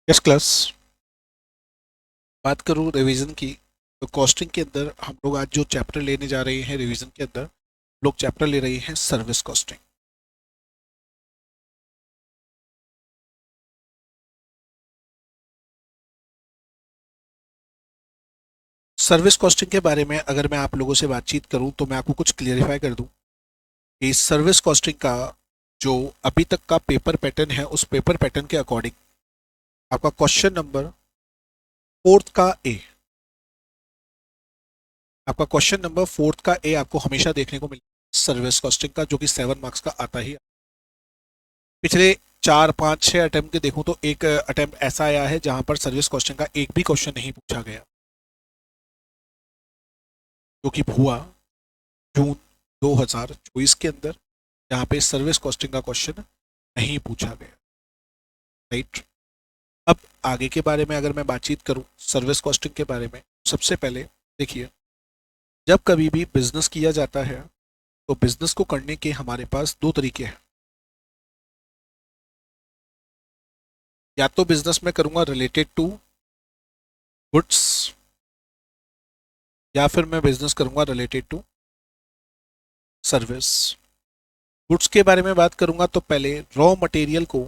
Yes class. बात करूँ revision की तो कॉस्टिंग के अंदर हम लोग आज जो चैप्टर लेने जा रहे हैं रिवीजन के अंदर लोग चैप्टर ले रहे हैं सर्विस कॉस्टिंग। सर्विस कॉस्टिंग के बारे में अगर मैं आप लोगों से बातचीत करूं तो मैं आपको कुछ क्लियरिफाई कर दूं कि सर्विस कॉस्टिंग का जो अभी तक का पेपर पैटर्न है उस पेपर पैटर्न के अकॉर्डिंग आपका क्वेश्चन नंबर फोर्थ का ए आपका क्वेश्चन नंबर फोर्थ का ए आपको हमेशा देखने को मिलेगा सर्विस कॉस्टिंग का, जो कि 7 मार्क्स का आता ही। पिछले 4 5 6 अटेम्प्ट के देखूं तो एक अटेम्प्ट ऐसा आया है जहां पर सर्विस कॉस्टिंग का एक भी क्वेश्चन नहीं पूछा गया, जो कि हुआ जून 2024 के अंदर, जहां पे सर्विस कॉस्टिंग का क्वेश्चन नहीं पूछा गया। राइट। अब आगे के बारे में अगर मैं बातचीत करूं सर्विस कॉस्टिंग के बारे में, सबसे पहले देखिए, जब कभी भी बिजनेस किया जाता है तो बिजनेस को करने के हमारे पास दो तरीके हैं। या तो बिजनेस में करूंगा रिलेटेड टू गुड्स, या फिर मैं बिजनेस करूंगा रिलेटेड टू सर्विस। गुड्स के बारे में बात करूंगा तो पहले रॉ मटेरियल को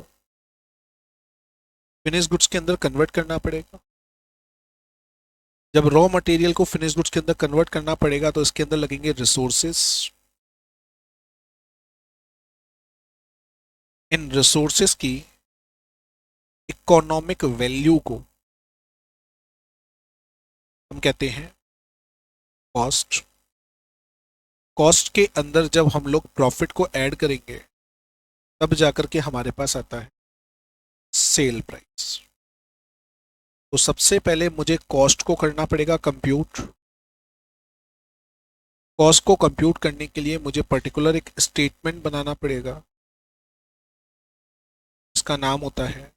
फिनिश गुड्स के अंदर कन्वर्ट करना पड़ेगा। जब रॉ मटेरियल को फिनिश गुड्स के अंदर कन्वर्ट करना पड़ेगा तो इसके अंदर लगेंगे रिसोर्सेस। इन रिसोर्सेस की इकोनॉमिक वैल्यू को हम कहते हैं कॉस्ट। कॉस्ट के अंदर जब हम लोग प्रॉफिट को ऐड करेंगे तब जाकर के हमारे पास आता है सेल प्राइस। तो सबसे पहले मुझे कॉस्ट को करना पड़ेगा कंप्यूट। कॉस्ट को कंप्यूट करने के लिए मुझे पर्टिकुलर एक स्टेटमेंट बनाना पड़ेगा, इसका नाम होता है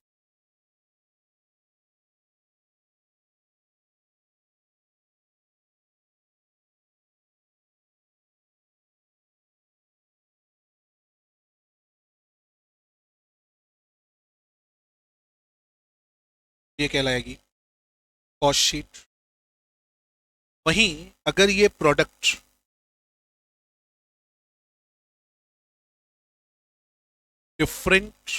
ये कहलाएगी कॉस्ट शीट। वहीं अगर ये प्रोडक्ट डिफरेंट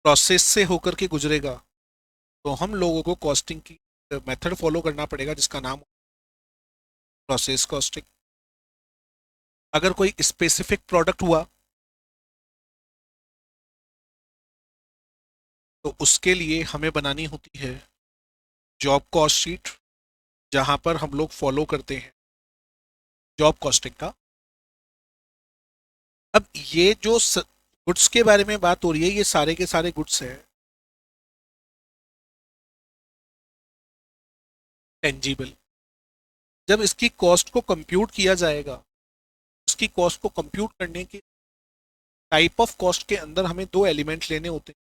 प्रोसेस से होकर के गुजरेगा तो हम लोगों को कॉस्टिंग की मेथड फॉलो करना पड़ेगा, जिसका नाम प्रोसेस कॉस्टिंग। अगर कोई स्पेसिफिक प्रोडक्ट हुआ तो उसके लिए हमें बनानी होती है जॉब कॉस्ट शीट, जहां पर हम लोग फॉलो करते हैं जॉब कॉस्टिंग का। अब ये जो गुड्स के बारे में बात हो रही है, ये सारे के सारे गुड्स हैं टेंजिबल। जब इसकी कॉस्ट को कंप्यूट किया जाएगा, इसकी कॉस्ट को कंप्यूट करने के टाइप ऑफ कॉस्ट के अंदर हमें दो एलिमेंट लेने होते हैं।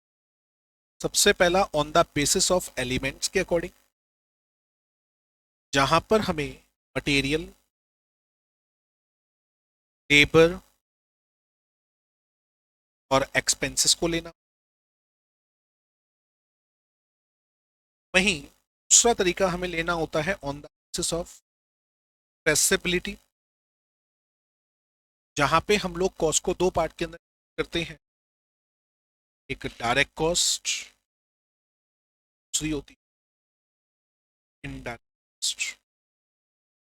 सबसे पहला on the basis of elements के अकॉर्डिंग, जहां पर हमें मटेरियल, लेबर और एक्सपेंसेस को लेना। वहीं दूसरा तरीका हमें लेना होता है on the basis of traceability, जहां पे हम लोग कॉस्ट को दो पार्ट के अंदर करते हैं। एक डायरेक्ट कॉस्ट, दूसरी होती है इनडायरेक्ट कॉस्ट।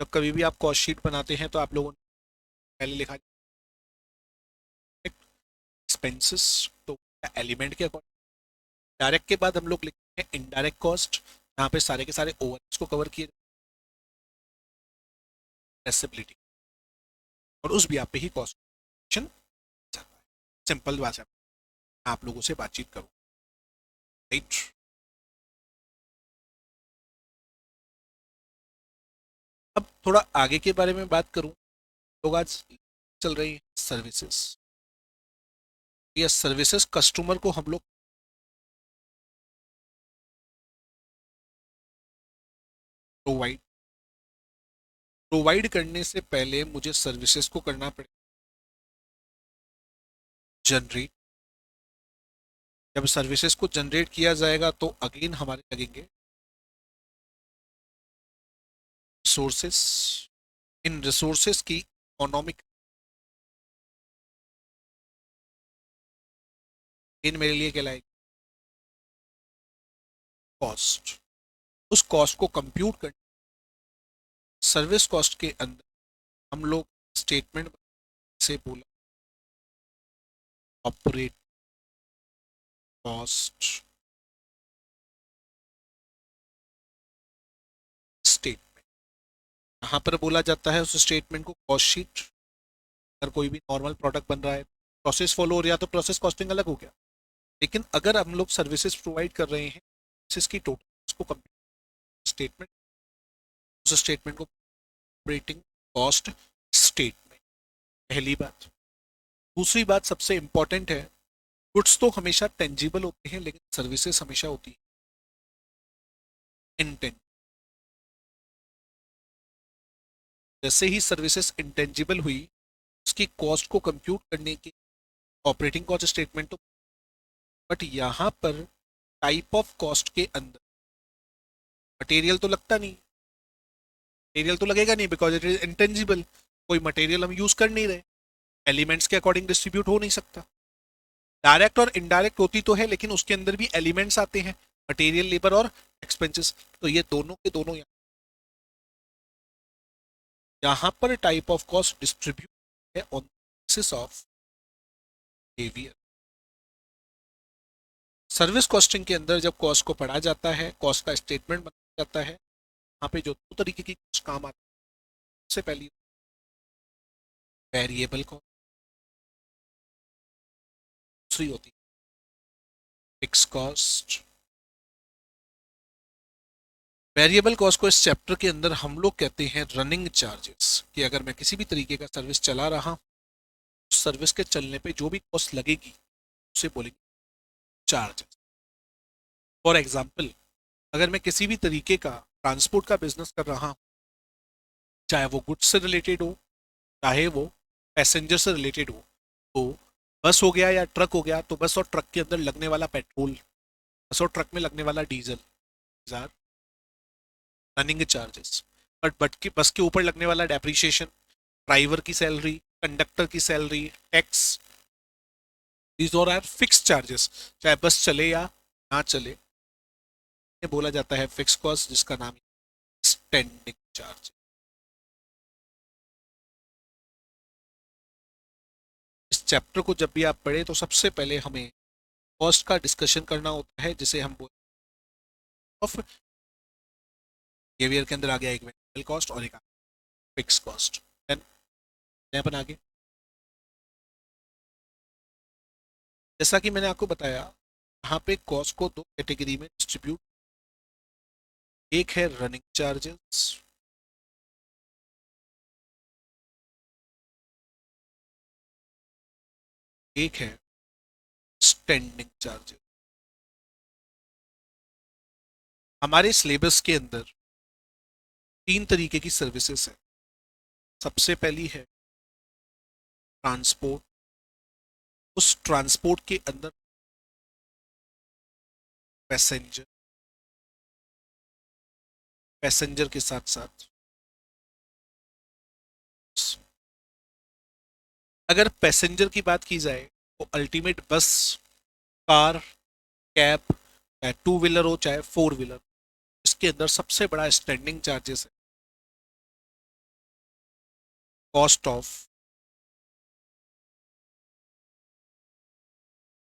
जब कभी भी आप कॉस्ट शीट बनाते हैं तो आप लोगों ने पहले लिखा एक्सपेंसेस, तो एलिमेंट के अकॉर्डिंग। डायरेक्ट के बाद हम लोग लिखते हैं इनडायरेक्ट कॉस्ट, जहाँ पे सारे के सारे ओवरहेड्स को कवर किए ट्रेसेबिलिटी, और उस भी आप पे ही कॉस्ट जाता है। सिंपल भाषा में मैं आप लोगों से बातचीत करूँ। राइट। अब थोड़ा आगे के बारे में बात करूँ, लोग आज चल रही सर्विसेज। ये सर्विसेज कस्टमर को हम लोग प्रोवाइड प्रोवाइड करने से पहले मुझे सर्विसेज को करना पड़ेगा जनरेट। जब सर्विसेज को जनरेट किया जाएगा तो अगेन हमारे लगेंगे रिसोर्सेस। इन रिसोर्सेस की इकोनॉमिक इन मेरे लिए कहलाएगी कॉस्ट। उस कॉस्ट को कंप्यूट कर सर्विस कॉस्ट के अंदर हम लोग स्टेटमेंट से बोला ऑपरेट कॉस्ट स्टेटमेंट। यहाँ पर बोला जाता है उस स्टेटमेंट को कॉस्ट शीट। अगर कोई भी नॉर्मल प्रोडक्ट बन रहा है प्रोसेस फॉलो हो रहा है तो प्रोसेस कॉस्टिंग अलग हो गया। लेकिन अगर हम लोग सर्विसेज प्रोवाइड कर रहे हैं इसकी टोटल उसको कंप्यूट स्टेटमेंट, उस स्टेटमेंट को ऑपरेटिंग कॉस्ट स्टेटमेंट। पहली बात। दूसरी बात सबसे इंपॉर्टेंट है, गुड्स तो हमेशा टेंजिबल होते हैं लेकिन सर्विसेज हमेशा होती है इंटेंजिबल। जैसे ही सर्विसेज इंटेंजिबल हुई उसकी कॉस्ट को कंप्यूट करने के ऑपरेटिंग कॉस्ट स्टेटमेंट तो, बट यहाँ पर टाइप ऑफ कॉस्ट के अंदर मटेरियल तो लगता नहीं, मटेरियल तो लगेगा नहीं बिकॉज इट इज इंटेंजिबल। कोई मटेरियल हम यूज कर नहीं रहे, एलिमेंट्स के अकॉर्डिंग डिस्ट्रीब्यूट हो नहीं सकता। डायरेक्ट और इनडायरेक्ट होती तो है लेकिन उसके अंदर भी एलिमेंट्स आते हैं, मटेरियल लेबर और एक्सपेंसेस। तो ये दोनों के दोनों यहाँ पर टाइप ऑफ कॉस्ट डिस्ट्रीब्यूट है on basis of behaviour. Service costing के अंदर जब कॉस्ट को पढ़ा जाता है, कॉस्ट का स्टेटमेंट बनाया जाता है, यहाँ पे जो दो तरीके की कॉस्ट काम आती है। सबसे पहली वेरिएबल कॉस्ट, दूसरी होती है फिक्स कॉस्ट। वेरिएबल कॉस्ट को इस चैप्टर के अंदर हम लोग कहते हैं रनिंग चार्जेस, कि अगर मैं किसी भी तरीके का सर्विस चला रहा हूँ उस सर्विस के चलने पे जो भी कॉस्ट लगेगी उसे बोलेंगे चार्जेस। फॉर एग्जाम्पल, अगर मैं किसी भी तरीके का ट्रांसपोर्ट का बिजनेस कर रहा हूँ, चाहे वो गुड्स से रिलेटेड हो चाहे वो पैसेंजर से रिलेटेड हो, तो बस हो गया या ट्रक हो गया, तो बस और ट्रक के अंदर लगने वाला पेट्रोल, बस और ट्रक में लगने वाला डीजल, रनिंग चार्जेस। बट की बस के ऊपर लगने वाला डेप्रिसिएशन, ड्राइवर की सैलरी, कंडक्टर की सैलरी, टैक्स, दीज और आर फिक्स चार्जेस। चाहे बस चले या ना चले, ये बोला जाता है फिक्स कॉस्ट, जिसका नाम है स्टैंडिंग चार्ज। इस चैप्टर को जब भी आप पढ़े तो सबसे पहले हमें कॉस्ट का डिस्कशन करना होता है, जिसे हम बोलते ऑफ बिहेवियर के अंदर आ गया एक वेरिएबल कॉस्ट और एक फिक्स कॉस्ट। देन अपन आगे, जैसा कि मैंने आपको बताया, यहाँ पे कॉस्ट को दो कैटेगरी में डिस्ट्रीब्यूट, एक है रनिंग चार्जेस, एक है स्टैंडिंग चार्जेस। हमारे सिलेबस के अंदर तीन तरीके की सर्विसेज है। सबसे पहली है ट्रांसपोर्ट, उस ट्रांसपोर्ट के अंदर पैसेंजर, पैसेंजर के साथ साथ अगर पैसेंजर की बात की जाए तो अल्टीमेट बस, कार, कैब, चाहे टू व्हीलर हो चाहे फोर व्हीलर, इसके अंदर सबसे बड़ा स्टैंडिंग चार्जेस है कॉस्ट ऑफ,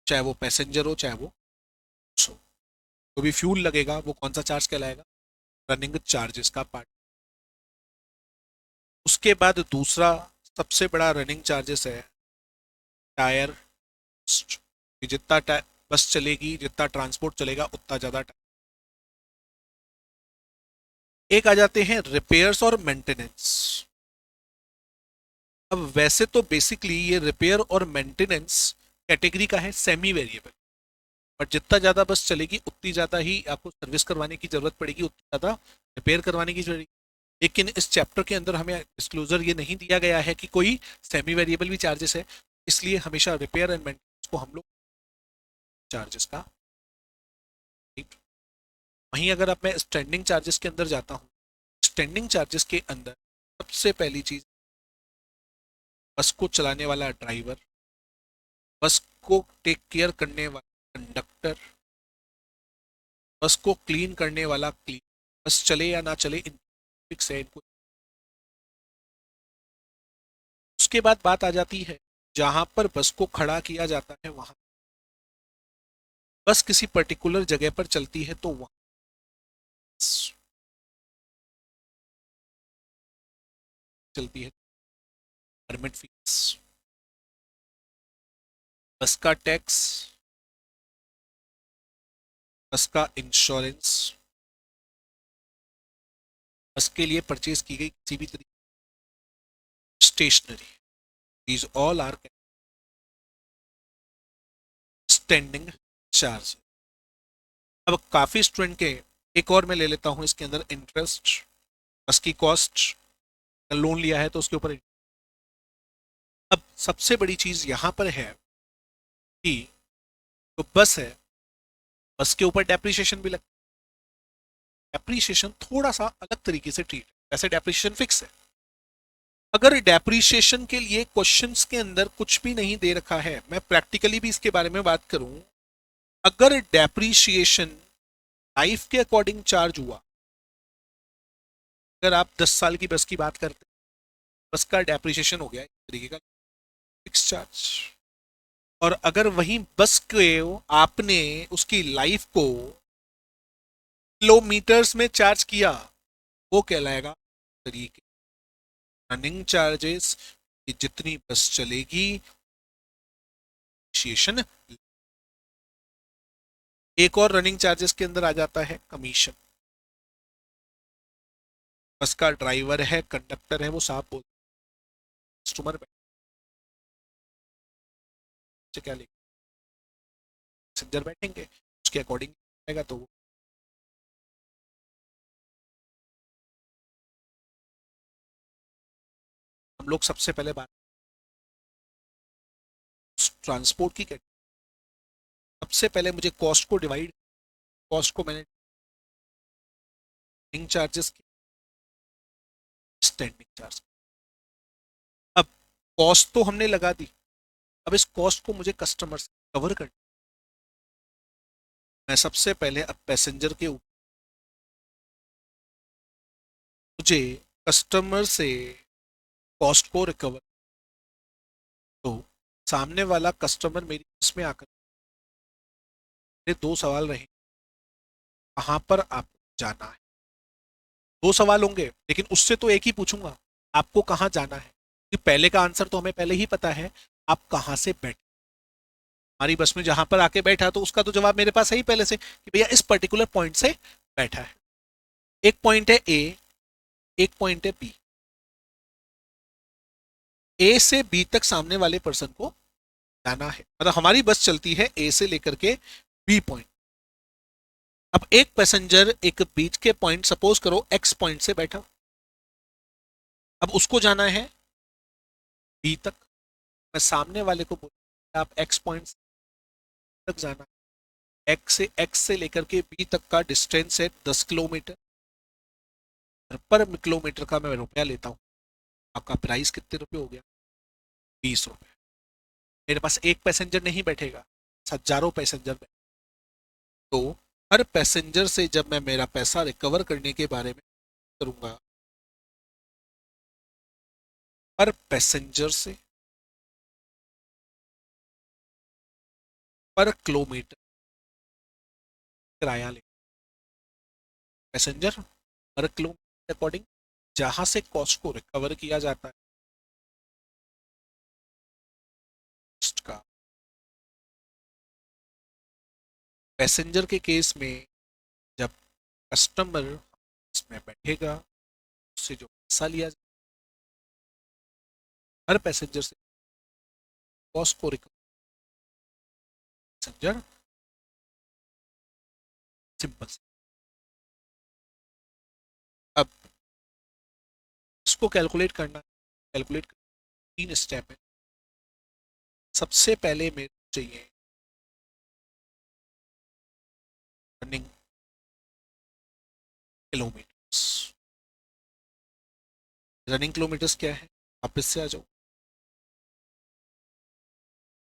चाहे वो पैसेंजर हो चाहे वो सो, तो भी फ्यूल लगेगा वो कौन सा चार्ज कहलाएगा, रनिंग चार्जेस का पार्ट। उसके बाद दूसरा सबसे बड़ा रनिंग चार्जेस है टायर, जितना बस चलेगी, जितना ट्रांसपोर्ट चलेगा उतना ज्यादा। एक आ जाते हैं रिपेयर्स और मेंटेनेंस। अब वैसे तो बेसिकली ये रिपेयर और मेंटेनेंस कैटेगरी का है सेमी वेरिएबल, बट जितना ज़्यादा बस चलेगी उतनी ज़्यादा ही आपको सर्विस करवाने की ज़रूरत पड़ेगी, उतना ज़्यादा रिपेयर करवाने की जरूरत। लेकिन इस चैप्टर के अंदर हमें डिस्क्लोजर ये नहीं दिया गया है कि कोई सेमी वेरिएबल भी चार्जेस है, इसलिए हमेशा रिपेयर एंड मेंटेनेंस को हम लोग चार्जेस का, राइट। वहीं अगर अब मैं स्टैंडिंग चार्जेस के अंदर जाता हूँ, स्टैंडिंग चार्जेस के अंदर सबसे पहली चीज, बस को चलाने वाला ड्राइवर, बस को टेक केयर करने वाला कंडक्टर, बस को क्लीन करने वाला क्लीन, बस चले या ना चले इन फिक्स है इनको। उसके बाद बात आ जाती है जहां पर बस को खड़ा किया जाता है, वहां बस किसी पर्टिकुलर जगह पर चलती है तो वहां चलती है परमिट फीस, बस का टैक्स, बस का इंश्योरेंस, बस के लिए परचेज की गई किसी भी तरीके stationery, these all are standing charge. अब काफी स्टूडेंट के, एक और मैं ले लेता हूं इसके अंदर, इंटरेस्ट, बस की कॉस्ट, लोन लिया है तो उसके ऊपर। अब सबसे बड़ी चीज यहां पर है कि तो बस है, बस के ऊपर डेप्रिसिएशन भी लगता है। डेप्रिसिएशन थोड़ा सा अलग तरीके से ट्रीट है, वैसे डेप्रिसिएशन फिक्स है। अगर डेप्रिसिएशन के लिए क्वेश्चंस के अंदर कुछ भी नहीं दे रखा है, मैं प्रैक्टिकली भी इसके बारे में बात करूं, अगर डेप्रिसिएशन लाइफ के अकॉर्डिंग चार्ज हुआ, अगर आप 10 साल की बस की बात करते हैं, बस का डेप्रिसिएशन हो गया एक तरीके का फिक्स चार्ज, और अगर वही बस के आपने उसकी लाइफ को किलोमीटर्स में चार्ज किया, वो कहलाएगा तरीके रनिंग चार्जेस, जितनी बस चलेगी डेप्रिसिएशन। एक और रनिंग चार्जेस के अंदर आ जाता है कमीशन। बस का ड्राइवर है, कंडक्टर है, वो साहब बोलते कस्टमर क्या लेंगे, पैसेंजर बैठेंगे उसके अकॉर्डिंग आएगा, तो हम लोग सबसे पहले बात ट्रांसपोर्ट की करें। सबसे पहले मुझे कॉस्ट को डिवाइड, कॉस्ट को मैंने चार्जेस स्टैंडिंग चार्ज। अब कॉस्ट तो हमने लगा दी, अब इस कॉस्ट को मुझे कस्टमर से कवर करना। मैं सबसे पहले अब पैसेंजर के ऊपर मुझे कस्टमर से कॉस्ट को रिकवर, तो सामने वाला कस्टमर मेरी इसमें आकर मेरे दो सवाल रहे, कहाँ पर आपको जाना है। दो सवाल होंगे लेकिन उससे तो एक ही पूछूंगा, आपको कहाँ जाना है, क्योंकि पहले का आंसर तो हमें पहले ही पता है, आप कहाँ से बैठे हमारी बस में, जहां पर आके बैठा, तो उसका तो जवाब मेरे पास है ही पहले से कि भैया इस पर्टिकुलर पॉइंट से बैठा है। एक पॉइंट है ए, एक पॉइंट है बी। ए से बी तक सामने वाले पर्सन को जाना है, मतलब हमारी बस चलती है ए से लेकर के बी पॉइंट। अब एक पैसेंजर एक बीच के पॉइंट, सपोज करो एक्स पॉइंट से बैठा, अब उसको जाना है बी तक। मैं सामने वाले को बोल आप एक्स पॉइंट तक जाना, एक्स से लेकर के बी तक का डिस्टेंस है 10 किलोमीटर, पर किलोमीटर का मैं रुपया लेता हूँ। आपका प्राइस कितने रुपए हो गया, 20 रुपए। मेरे पास एक पैसेंजर नहीं बैठेगा, हजारों पैसेंजर बैठे, तो हर पैसेंजर से जब मैं मेरा पैसा रिकवर करने के बारे में करूंगा, हर पैसेंजर से पर किलोमीटर किराया ले, पैसेंजर पर किलोमीटर अकॉर्डिंग जहां से कॉस्ट को रिकवर किया जाता है cost का। पैसेंजर के केस में जब कस्टमर इसमें बैठेगा, उससे जो पैसा लिया जाए, हर पैसेंजर से कॉस्ट को रिकवर, पैसेंजर सिंपल। अब इसको कैलकुलेट करना, कैलकुलेट 3 स्टेप है। सबसे पहले मेरे चाहिए किलोमीटर्स। रनिंग किलोमीटर्स क्या है, वापस से आ जाओ।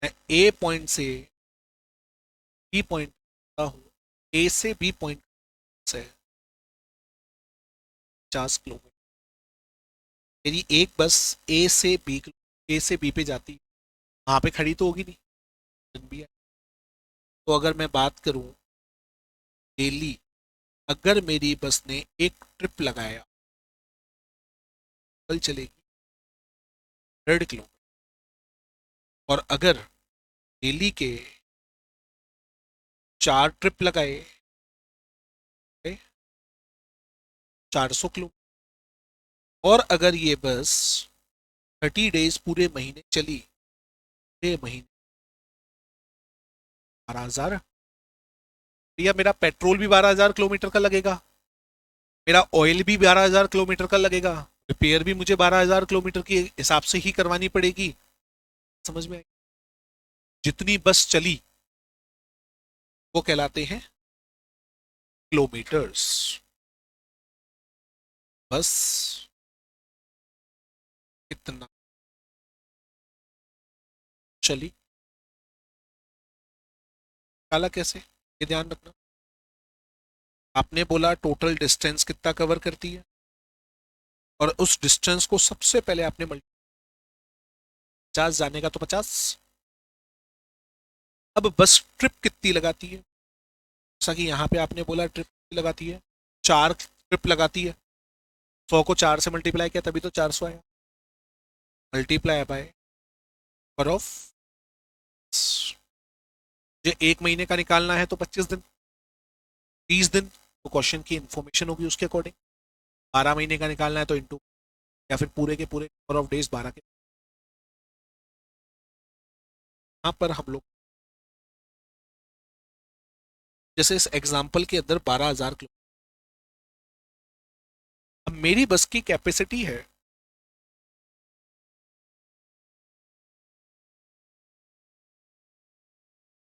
मैं ए पॉइंट से बी पॉइंट हूँ, ए से बी पॉइंट से 50 किलोमीटर। मेरी एक बस ए से बी पे जाती है, वहां पे खड़ी तो होगी नहीं भी है। तो अगर मैं बात करूं डेली, अगर मेरी बस ने एक ट्रिप लगाया, कल चलेगी 100 किलोमीटर। और अगर डेली के 4 ट्रिप लगाए, 400 किलोमीटर। और अगर ये बस 30 डेज पूरे महीने चली, पूरे महीने 12,000। भैया मेरा पेट्रोल भी 12,000 किलोमीटर का लगेगा, मेरा ऑयल भी 12,000 किलोमीटर का लगेगा, रिपेयर भी मुझे 12,000 किलोमीटर के हिसाब से ही करवानी पड़ेगी। समझ में आई? जितनी बस चली वो कहलाते हैं किलोमीटर्स। बस इतना चली, काला कैसे, ये ध्यान रखना। आपने बोला टोटल डिस्टेंस कितना कवर करती है, और उस डिस्टेंस को सबसे पहले आपने 50 जाने का तो 50। अब बस ट्रिप कितनी लगाती है, जैसा कि यहाँ पे आपने बोला ट्रिप कितनी लगाती है, 4 ट्रिप लगाती है। 100 को 4 से मल्टीप्लाई किया तभी तो 400 आया। मल्टीप्लाई बाय पर ऑफ, जो एक महीने का निकालना है तो 25 दिन, 30 दिन तो क्वेश्चन की इंफॉर्मेशन होगी उसके अकॉर्डिंग। 12 महीने का निकालना है तो इंटू, या फिर पूरे के पूरे नंबर ऑफ डेज 12 के। यहाँ पर हम लोग जैसे इस एग्जाम्पल के अंदर 12,000 किलोमीटर, अब मेरी बस की कैपेसिटी है,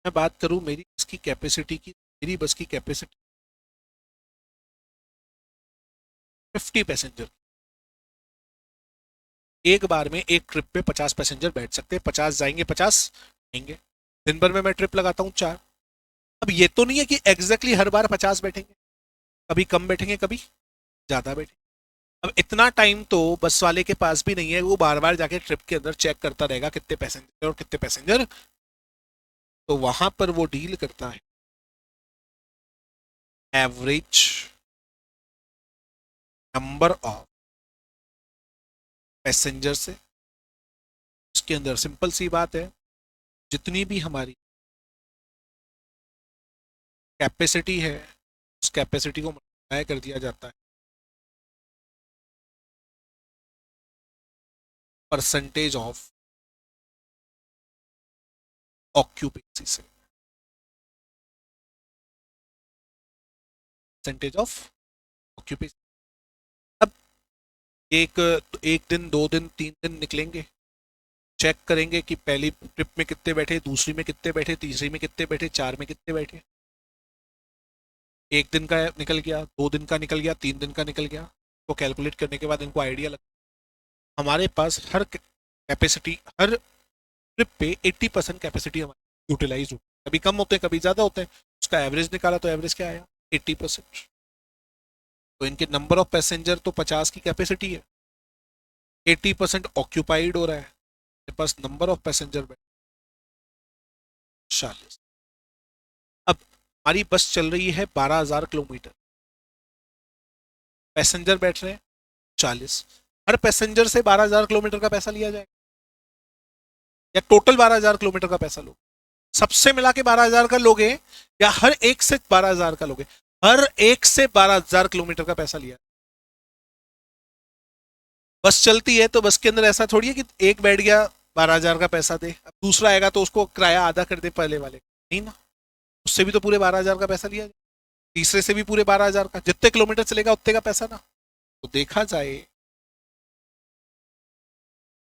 मैं बात करूं मेरी बस की कैपेसिटी की, मेरी बस की कैपेसिटी 50 पैसेंजर। एक बार में एक ट्रिप पे 50 पैसेंजर बैठ सकते हैं, 50 जाएंगे 50 आएंगे। दिन भर में मैं ट्रिप लगाता हूँ 4। अब ये तो नहीं है कि एग्जैक्टली हर बार 50 बैठेंगे, कभी कम बैठेंगे कभी ज्यादा बैठेंगे। अब इतना टाइम तो बस वाले के पास भी नहीं है, वो बार बार जाके ट्रिप के अंदर चेक करता रहेगा कितने पैसेंजर और कितने पैसेंजर। तो वहां पर वो डील करता है एवरेज नंबर ऑफ पैसेंजर से। उसके अंदर सिंपल सी बात है, जितनी भी हमारी कैपेसिटी है उस कैपेसिटी को मल्टीप्लाई कर दिया जाता है परसेंटेज ऑफ ऑक्यूपेंसी से। Percentage of occupancy. अब एक एक दिन, 2 दिन, 3 दिन निकलेंगे, चेक करेंगे कि पहली ट्रिप में कितने बैठे, दूसरी में कितने बैठे, तीसरी में कितने बैठे, 4 में कितने बैठे। एक दिन का निकल गया, 2 दिन का निकल गया, 3 दिन का निकल गया। तो कैलकुलेट करने के बाद इनको आइडिया लग, हमारे पास हर कैपेसिटी, हर ट्रिप पे 80% कैपेसिटी हमारी यूटिलाइज होती है। कभी कम होते हैं कभी ज़्यादा होते हैं, उसका एवरेज निकाला तो एवरेज क्या आया, 80%। तो इनके नंबर ऑफ पैसेंजर तो 50 की कैपेसिटी है, 80% ऑक्यूपाइड हो रहा है, मेरे पास नंबर ऑफ पैसेंजर 40। अब हमारी बस चल रही है 12,000 किलोमीटर, पैसेंजर बैठ रहे हैं 40। हर पैसेंजर से 12,000 किलोमीटर का पैसा लिया जाएगा, या टोटल 12,000 किलोमीटर का पैसा लोगे, सबसे मिला के 12,000 का लोगे, या हर एक से 12,000 का लोगे। हर एक से 12,000 किलोमीटर का पैसा लिया। बस चलती है तो बस के अंदर ऐसा थोड़ी है कि एक बैठ गया 12,000 का पैसा दे, अब दूसरा आएगा तो उसको किराया आधा कर दे पहले वाले, नहीं ना, उससे भी तो पूरे 12,000 का पैसा लिया जाए, तीसरे से भी पूरे 12,000 का, जितने किलोमीटर चलेगा उतने का पैसा ना। तो देखा जाए,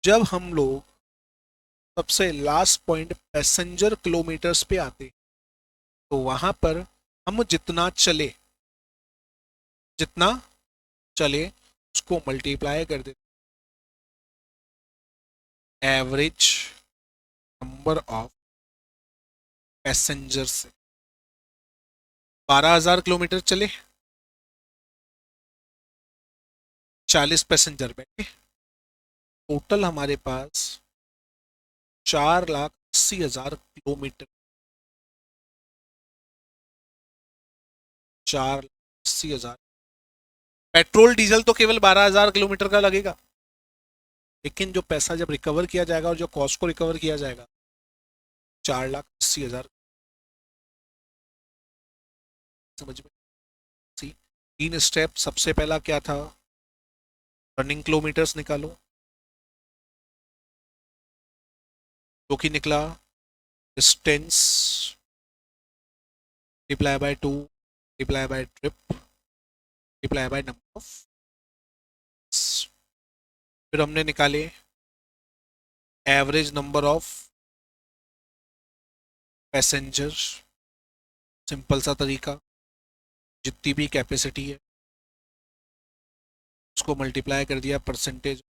जब हम लोग सबसे लास्ट पॉइंट पैसेंजर किलोमीटर्स पे आते, तो वहां पर हम जितना चले जितना चले उसको मल्टीप्लाई कर दे एवरेज नंबर ऑफ पैसेंजर से। 12,000 किलोमीटर चले, 40 पैसेंजर बैठे, टोटल हमारे पास 4,80,000 किलोमीटर। 4,80,000। पेट्रोल डीजल तो केवल 12,000 किलोमीटर का लगेगा, लेकिन जो पैसा जब रिकवर किया जाएगा और जो कॉस्ट को रिकवर किया जाएगा 4,80,000। समझ में? सी, 3 स्टेप। सबसे पहला क्या था? रनिंग किलोमीटर्स निकालो, जो कि निकला distance multiply by 2 multiply by trip multiply by number of. फिर हमने निकाले average number of passenger. Simple सा तरीका, जितनी भी कैपेसिटी है उसको मल्टीप्लाई कर दिया परसेंटेज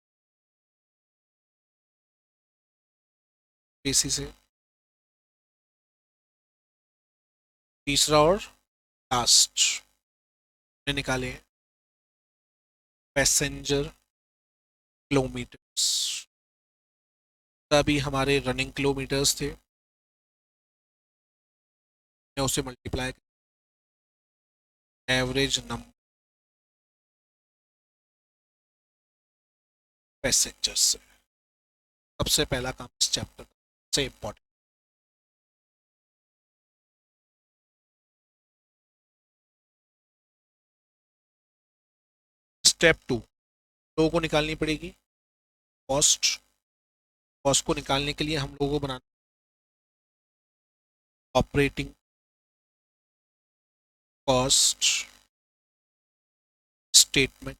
बेसिस से। तीसरा और लास्ट ने निकाले पैसेंजर किलोमीटर्स। तभी हमारे रनिंग किलोमीटर्स थे, उसे मल्टीप्लाई एवरेज नंबर पैसेंजर्स से। सबसे पहला काम इस चैप्टर से इम्पोर्टेंट। स्टेप 2 लोगों को निकालनी पड़ेगी कॉस्ट। कॉस्ट को निकालने के लिए हम लोगों को बनाना ऑपरेटिंग कॉस्ट स्टेटमेंट।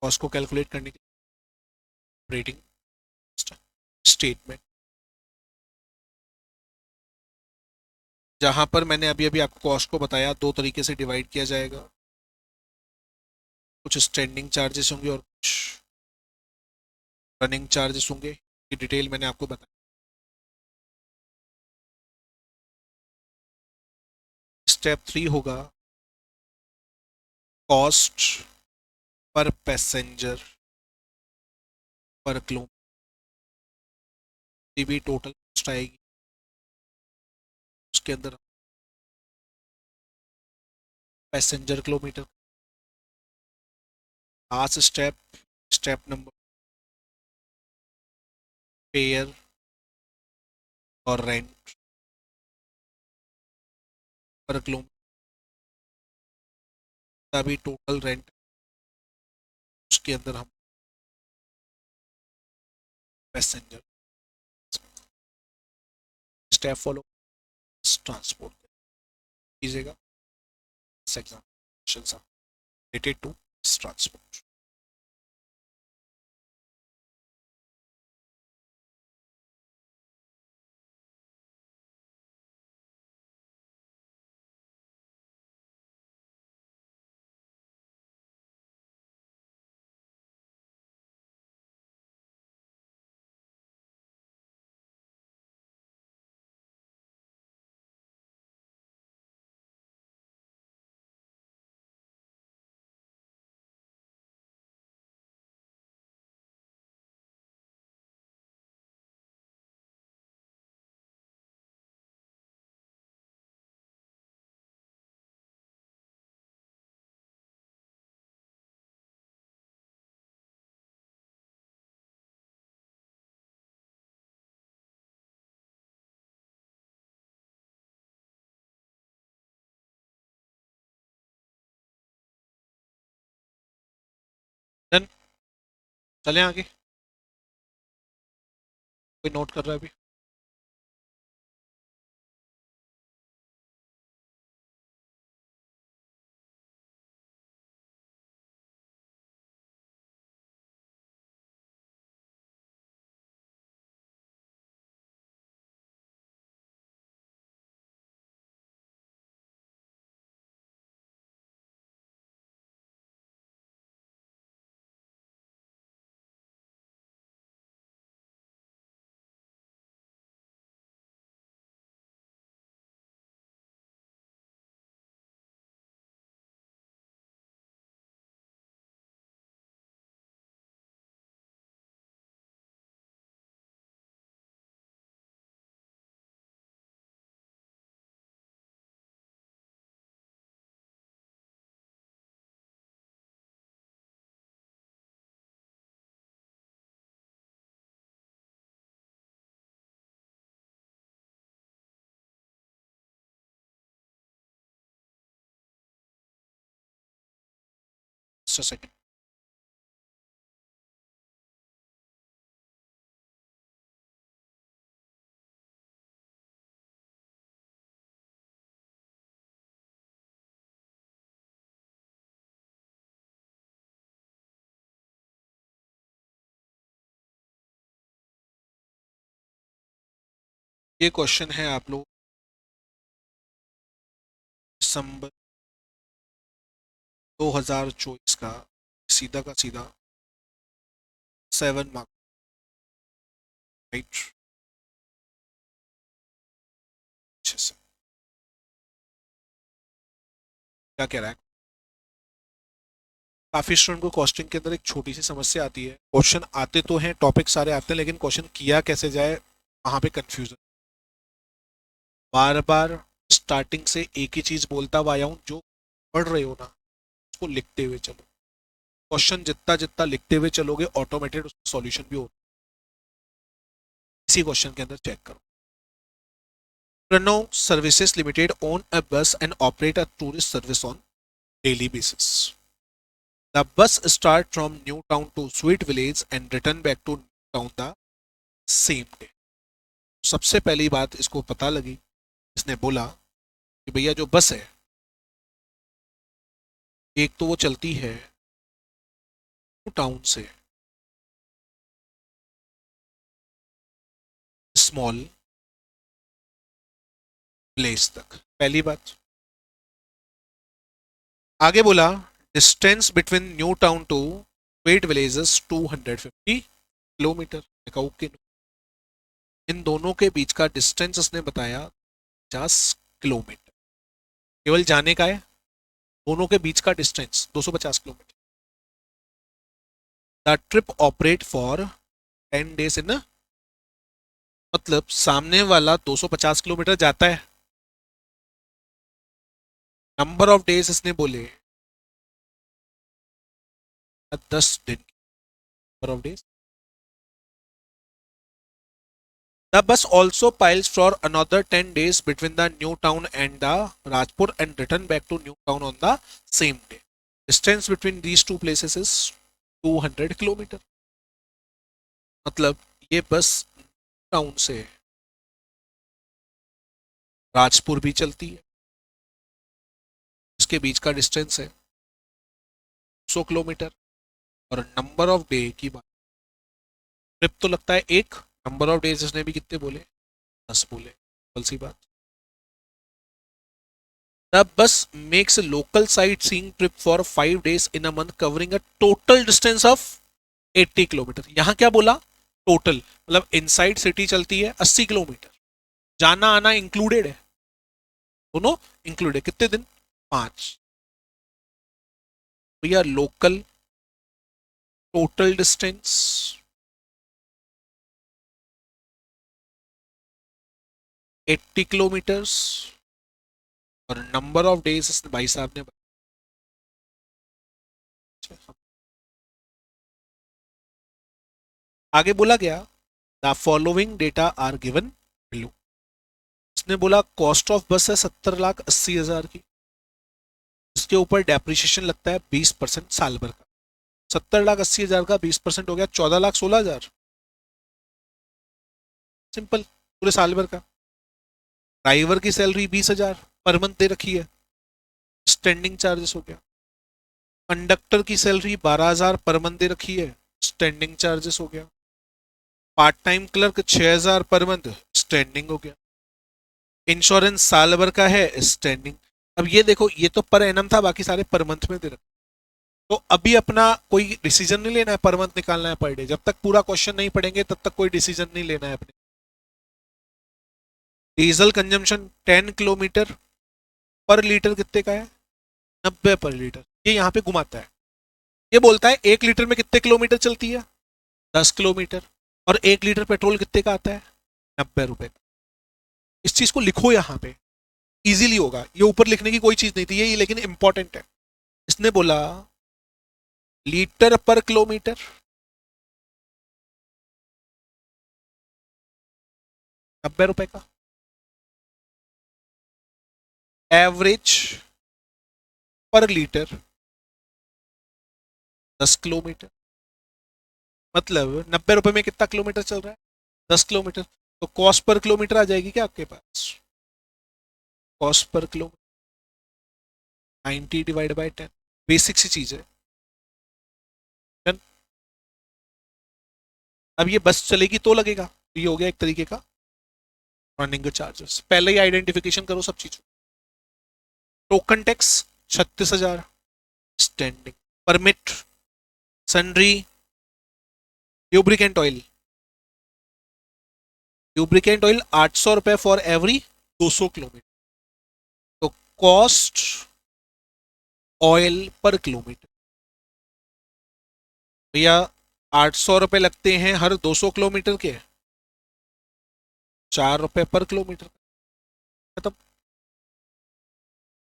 कॉस्ट को कैलकुलेट करने के लिए ऑपरेटिंग स्टेटमेंट। जहां पर मैंने अभी अभी आपको कॉस्ट को बताया, दो तरीके से डिवाइड किया जाएगा। कुछ स्टैंडिंग चार्जेस होंगे और कुछ रनिंग चार्जेस होंगे, की डिटेल मैंने आपको बताया। स्टेप 3 होगा cost per passenger per kilometre भी टोटल कॉस्ट आएगी। उसके अंदर passenger kilometre. Last step, step number fair और रेंट पर किलोमीटर का भी टोटल रेंट। उसके अंदर हम पैसेंजर स्टेप फॉलो ट्रांसपोर्ट कीजिएगा। Exam related to transport। Done. चले आगे, कोई नोट कर रहा है अभी? सेकंड। ये क्वेश्चन है आप लोग दिसंबर 2024 का, सीधा का सीधा 7 मार्क, राइट। अच्छे से क्या कह रहा है, काफी स्टूडेंट को कॉस्टिंग के अंदर एक छोटी सी समस्या आती है, क्वेश्चन आते तो हैं, टॉपिक सारे आते हैं, लेकिन क्वेश्चन किया कैसे जाए वहां पे कंफ्यूजन। बार बार स्टार्टिंग से एक ही चीज बोलता हुआ आया हूं, जो पढ़ रहे हो ना उसको लिखते हुए चलो। क्वेश्चन जितना जितना लिखते हुए चलोगे ऑटोमेटेड उसका सॉल्यूशन भी होगा। इसी क्वेश्चन के अंदर चेक करो। Pranav Services Limited own a bus and operate a tourist service on daily basis. The bus start from New Town to Sweet Village and return back to New Town the same day. सबसे पहली बात इसको पता लगी, इसने बोला कि भैया जो बस है एक तो वो चलती है न्यू टाउन से स्मॉल विलेज तक, पहली बात। आगे बोला distance between new town to sweet village 250 kilometre. देखा ओके, इन दोनों के बीच का डिस्टेंस उसने बताया 50 किलोमीटर, केवल जाने का है, दोनों के बीच का distance 250 kilometre. The trip operate for 10 days इन, मतलब सामने वाला 250 किलोमीटर जाता है, नंबर ऑफ डेज इसने बोले 10 दिन, number of days. The bus also piles for another 10 days between the new town and the Rajpur and return back to new town on the same day. Distance between these two places is 200 kilometre. मतलब ये बस town से राजपुर भी चलती है, इसके बीच का distance है 100 किलोमीटर। और नंबर ऑफ डे की बात, ट्रिप तो लगता है एक, नंबर ऑफ डेज इसने भी कितने बोले, 10 बोले, कल सी बात। The bus makes a local sightseeing trip for 5 days in a month covering a total distance of 80 kilometre. यहाँ क्या बोला, टोटल, मतलब इनसाइड सिटी चलती है 80 किलोमीटर, जाना आना इंक्लूडेड है, दोनों इंक्लूडेड है। कितने दिन, 5। भैया लोकल टोटल डिस्टेंस 80 किलोमीटर्स और नंबर ऑफ डेज भाई साहब ने बताया। आगे बोला गया the following data are given below. इसने बोला कॉस्ट ऑफ बस है 70,80,000 की, इसके ऊपर डेप्रिसिएशन लगता है 20% साल भर का। 70,80,000 का 20% हो गया 14,16,000, सिंपल, पूरे साल भर का। ड्राइवर की सैलरी 20,000 पर मंथ दे रखी है, स्टैंडिंग चार्जेस हो गया। कंडक्टर की सैलरी 12,000 पर मंथ दे रखी है, स्टैंडिंग चार्जेस हो गया। Part time clerk 6,000 per month, standing हो गया। इंश्योरेंस साल भर का है, स्टैंडिंग। अब ये देखो, ये तो पर एनम था, बाकी सारे पर मंथ में दे रखे। तो अभी अपना कोई डिसीजन नहीं लेना है, पर मंथ निकालना है पर डे। जब तक पूरा क्वेश्चन नहीं पढ़ेंगे तब तक कोई डिसीजन नहीं लेना है अपने। डीजल कंजम्पशन 10 किलोमीटर पर लीटर कितने का है, 90 पर लीटर। ये यहाँ पे घुमाता है, ये बोलता है 1 लीटर में कितने किलोमीटर चलती है, 10 किलोमीटर। और 1 लीटर पेट्रोल कितने का आता है, 90 रुपए का। इस चीज को लिखो यहाँ पे, इजीली होगा। ये ऊपर लिखने की कोई चीज नहीं थी ये, लेकिन इंपॉर्टेंट है। इसने बोला लीटर पर किलोमीटर, 90 रुपए का। एवरेज पर लीटर 10 किलोमीटर, मतलब 90 रुपए में कितना किलोमीटर चल रहा है? 10 किलोमीटर। तो कॉस्ट पर किलोमीटर आ जाएगी क्या आपके पास? Cost per kilometre 90 divide by 10, basic सी चीज है। Done? अब ये बस चलेगी तो लगेगा, तो ये हो गया एक तरीके का रनिंग चार्जेस। पहले ही आइडेंटिफिकेशन करो सब चीजों। Token tax 36,000, standing permit, sundry, lubricant oil, lubricant oil 800 रुपए फॉर एवरी 200 किलोमीटर। तो कॉस्ट ऑयल पर किलोमीटर भैया 800 रुपए लगते हैं हर 200 किलोमीटर के, 4 रुपए पर किलोमीटर। मतलब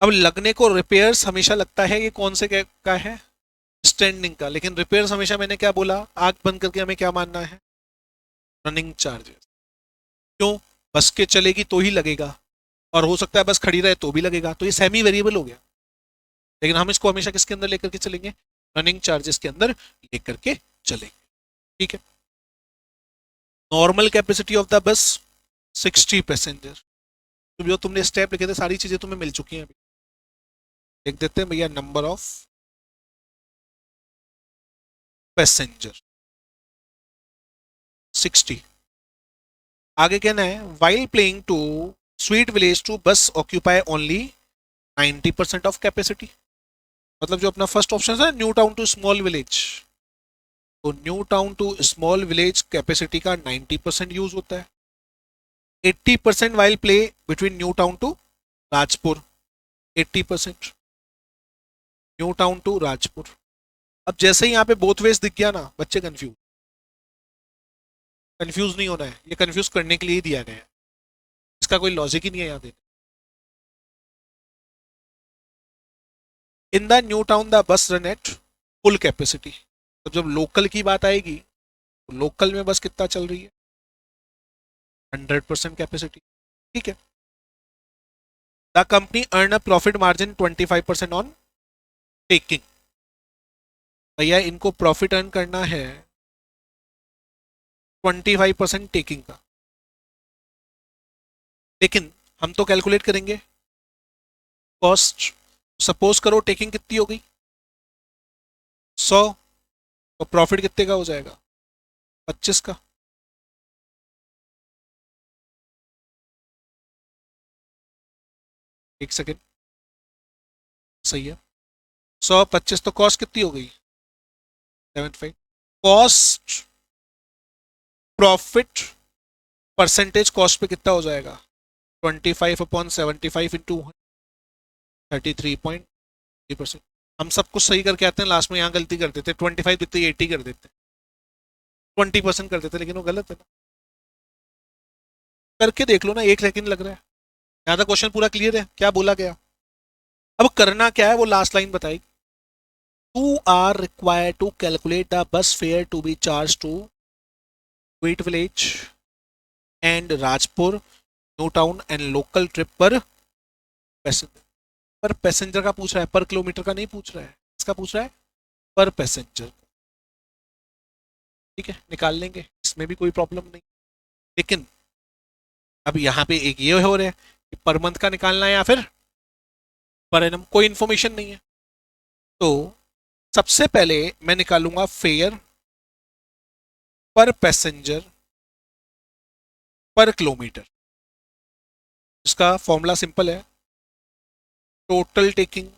अब लगने को रिपेयर्स हमेशा लगता है, ये कौन से का है? स्टैंडिंग का। लेकिन रिपेयर्स हमेशा मैंने क्या बोला, आंख बंद करके हमें क्या मानना है? Running charges. क्यों? बस के चलेगी तो ही लगेगा, और हो सकता है बस खड़ी रहे तो भी लगेगा, तो ये सेमी वेरिएबल हो गया। लेकिन हम इसको हमेशा किसके अंदर लेकर के चलेंगे? रनिंग चार्जेस के अंदर लेकर के चलेंगे। ठीक है। Normal capacity of the bus 60 passenger. तो जो तुमने स्टेप लिखे थे सारी चीजें तुम्हें मिल चुकी हैं अभी। लिख देते हैं भैया नंबर ऑफ पैसेंजर 60। आगे कहना है while playing to sweet village to bus occupy only 90% of capacity. मतलब जो अपना फर्स्ट ऑप्शन है new town to small village, तो new town to small village capacity का 90% यूज होता है। 80% while play between new town to Rajpur, 80% new town to Rajpur. अब जैसे ही यहाँ पे बोथ वेज दिख गया ना, बच्चे कंफ्यूज, कंफ्यूज नहीं होना है, ये कंफ्यूज करने के लिए ही दिया गया है, इसका कोई लॉजिक ही नहीं है यहाँ देने। In the new town the bus run at full capacity. तो जब लोकल की बात आएगी तो लोकल में बस कितना चल रही है? 100% कैपेसिटी। ठीक है। The company earn a profit margin 25% on taking. भैया इनको प्रॉफिट अर्न करना है 25% टेकिंग का, लेकिन हम तो कैलकुलेट करेंगे कॉस्ट। सपोज करो टेकिंग कितनी हो गई? 100, तो प्रॉफिट कितने का हो जाएगा? 25 का। एक सेकेंड, सही है। 100 25, तो कॉस्ट कितनी हो गई? 75। कॉस्ट प्रॉफिट परसेंटेज कॉस्ट पे कितना हो जाएगा? 25/75 इंटू 33.3%। हम सब कुछ सही करके आते हैं, लास्ट में यहाँ गलती कर देते हैं, 25 देते 80 कर देते हैं, 20% कर देते हैं, लेकिन वो गलत है ना। करके देख लो ना, 1 सेकंड लग रहा है। यहाँ तक क्वेश्चन पूरा क्लियर है, क्या बोला गया? अब करना क्या है वो लास्ट लाइन बताई। 2 are required to calculate the bus fare to be charged to Wheat Village and Rajpur, New Town and local trip per passenger. पर पैसेंजर का पूछ रहा है, पर किलोमीटर का नहीं पूछ रहा है। इसका पूछ रहा है पर पैसेंजर। ठीक है, निकाल लेंगे, इसमें भी कोई प्रॉब्लम नहीं। लेकिन अब यहाँ पे एक ये हो रहा है कि पर मंथ का निकालना है या फिर पर एनम, कोई इंफॉर्मेशन नहीं है। तो सबसे पहले मैं निकालूंगा फेयर पर पैसेंजर पर किलोमीटर। इसका फॉर्मूला सिंपल है, total taking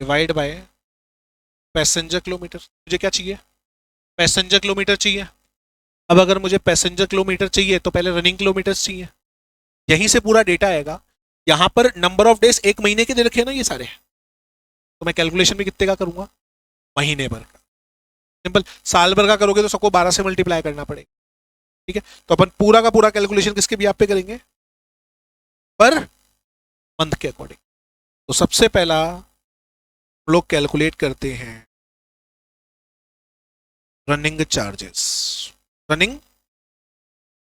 divide by passenger kilometre. मुझे क्या चाहिए? पैसेंजर किलोमीटर चाहिए। अब अगर मुझे पैसेंजर किलोमीटर चाहिए तो पहले रनिंग किलोमीटर चाहिए, यहीं से पूरा डेटा आएगा। यहां पर नंबर ऑफ डेज एक महीने के दे रखे हैं ना ये सारे, तो मैं कैलकुलेशन भी कितने का करूंगा? महीने भर का। सिंपल, साल भर का करोगे तो सबको 12 से मल्टीप्लाई करना पड़ेगा। ठीक है, तो अपन पूरा का पूरा कैलकुलेशन किसके भी आप पे करेंगे? पर मंथ के अकॉर्डिंग। तो सबसे पहला हम लोग कैलकुलेट करते हैं रनिंग चार्जेस, रनिंग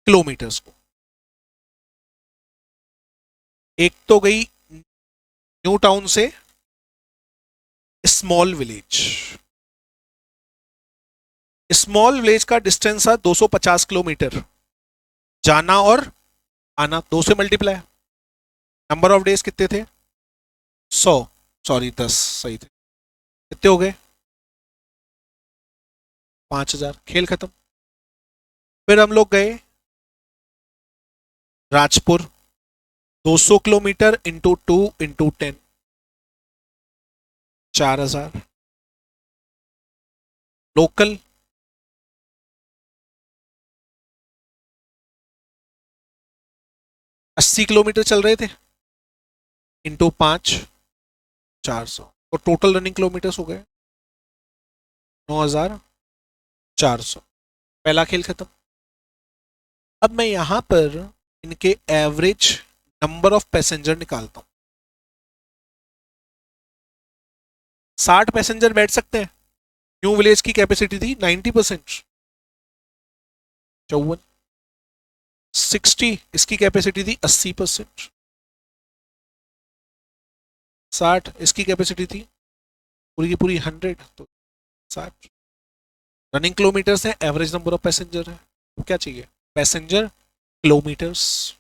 किलोमीटर्स को। एक तो गई न्यू टाउन से स्मॉल विलेज, स्मॉल विलेज का डिस्टेंस था 250 किलोमीटर, जाना और आना 2 से मल्टीप्लाई, नंबर ऑफ डेज कितने थे 100, सॉरी 10 सही थे, कितने हो गए 5000, खेल खत्म। फिर हम लोग गए Rajpur, 200 kilometre into 2 into 10, 4000। Local 80 kilometre चल रहे थे, इंटू 5, 400, तो टोटल रनिंग किलोमीटर्स हो गए 9400। पहला खेल खत्म। अब मैं यहां पर इनके एवरेज नंबर ऑफ पैसेंजर निकालता हूं। 60 पैसेंजर बैठ सकते हैं, न्यू विलेज की कैपेसिटी थी 90%, 54। 60 इसकी कैपेसिटी थी 80%, 60 इसकी कैपेसिटी थी पूरी की पूरी 100, तो 60 रनिंग किलोमीटर्स है, एवरेज नंबर ऑफ पैसेंजर है, तो क्या चाहिए पैसेंजर किलोमीटर्स,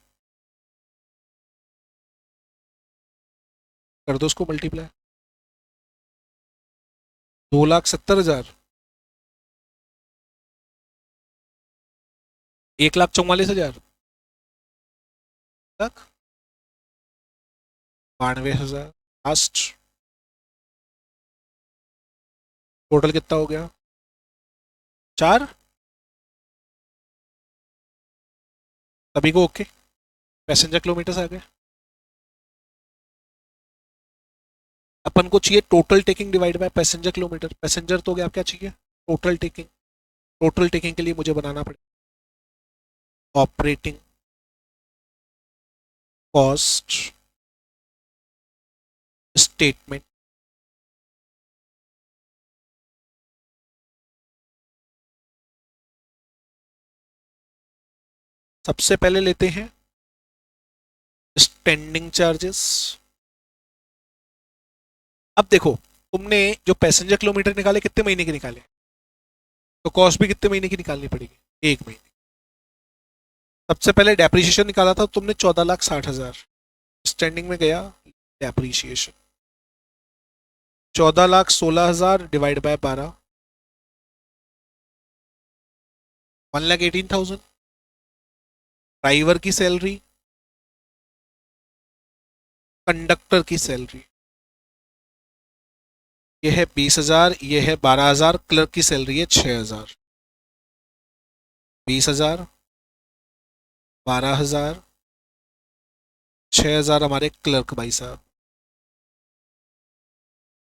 कर दो उसको मल्टीप्लाई, 2,70,000, 1,44,000, 1,92,000, लास्ट टोटल कितना हो गया 4, सभी को ओके, पैसेंजर किलोमीटर्स आ गए। अपन को चाहिए total taking divide by passenger kilometre, passenger तो क्या क्या चाहिए टोटल टेकिंग, टोटल टेकिंग के लिए मुझे बनाना पड़ेगा ऑपरेटिंग कॉस्ट स्टेटमेंट, सबसे पहले लेते हैं स्टैंडिंग चार्जेस। अब देखो तुमने जो पैसेंजर किलोमीटर निकाले कितने महीने के निकाले, तो कॉस्ट भी कितने महीने की निकालनी पड़ेगी 1 महीने। सबसे पहले डेप्रिसिएशन निकाला था तुमने 14,60,000, स्टैंडिंग में गया डेप्रिसिएशन 14,16,000 डिवाइड बाय 12, 1,18,000। ड्राइवर की सैलरी, कंडक्टर की सैलरी, ये है 20,000, ये है 12,000, क्लर्क की सैलरी है 6,000, 20,000, 12,000, 6,000 हमारे क्लर्क भाई साहब।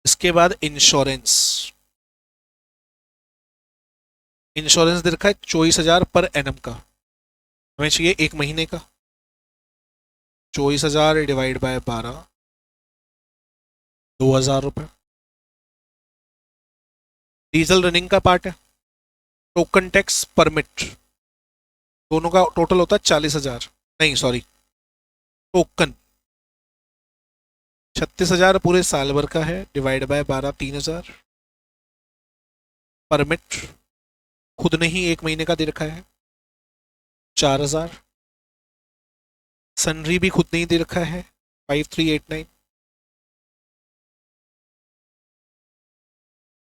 इसके बाद इंश्योरेंस, इंश्योरेंस दे रखा है 24,000 पर एनम का, हमें चाहिए 1 महीने का, 24,000 डिवाइड बाय 12, 2,000 रुपये। डीजल रनिंग का पार्ट है, टोकन टैक्स परमिट, दोनों का टोटल होता है 40,000, नहीं सॉरी टोकन 36,000 पूरे साल भर का है, डिवाइड बाय 12, 3,000। परमिट खुद ने ही 1 महीने का दे रखा है 4,000। सनरी भी खुद ने ही दे रखा है 5389,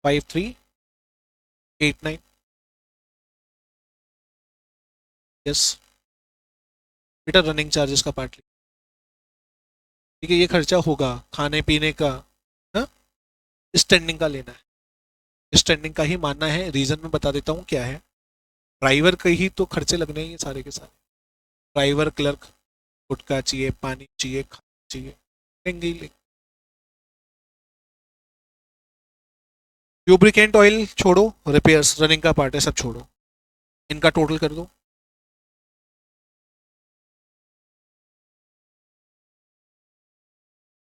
5389, यस बेटा रनिंग चार्जेस का पार्ट, ठीक है ये खर्चा होगा खाने पीने का, हाँ स्टैंडिंग का लेना है, स्टैंडिंग का ही मानना है, रीजन मैं बता देता हूँ क्या है। ड्राइवर के ही तो खर्चे लगने हैं ये सारे के सारे, ड्राइवर क्लर्क, गुटखा चाहिए, पानी चाहिए, खाना चाहिए, लेंगे ही लेंगे। लुब्रिकेंट ऑयल छोड़ो, रिपेयर्स रनिंग का पार्ट है सब छोड़ो, इनका टोटल कर दो,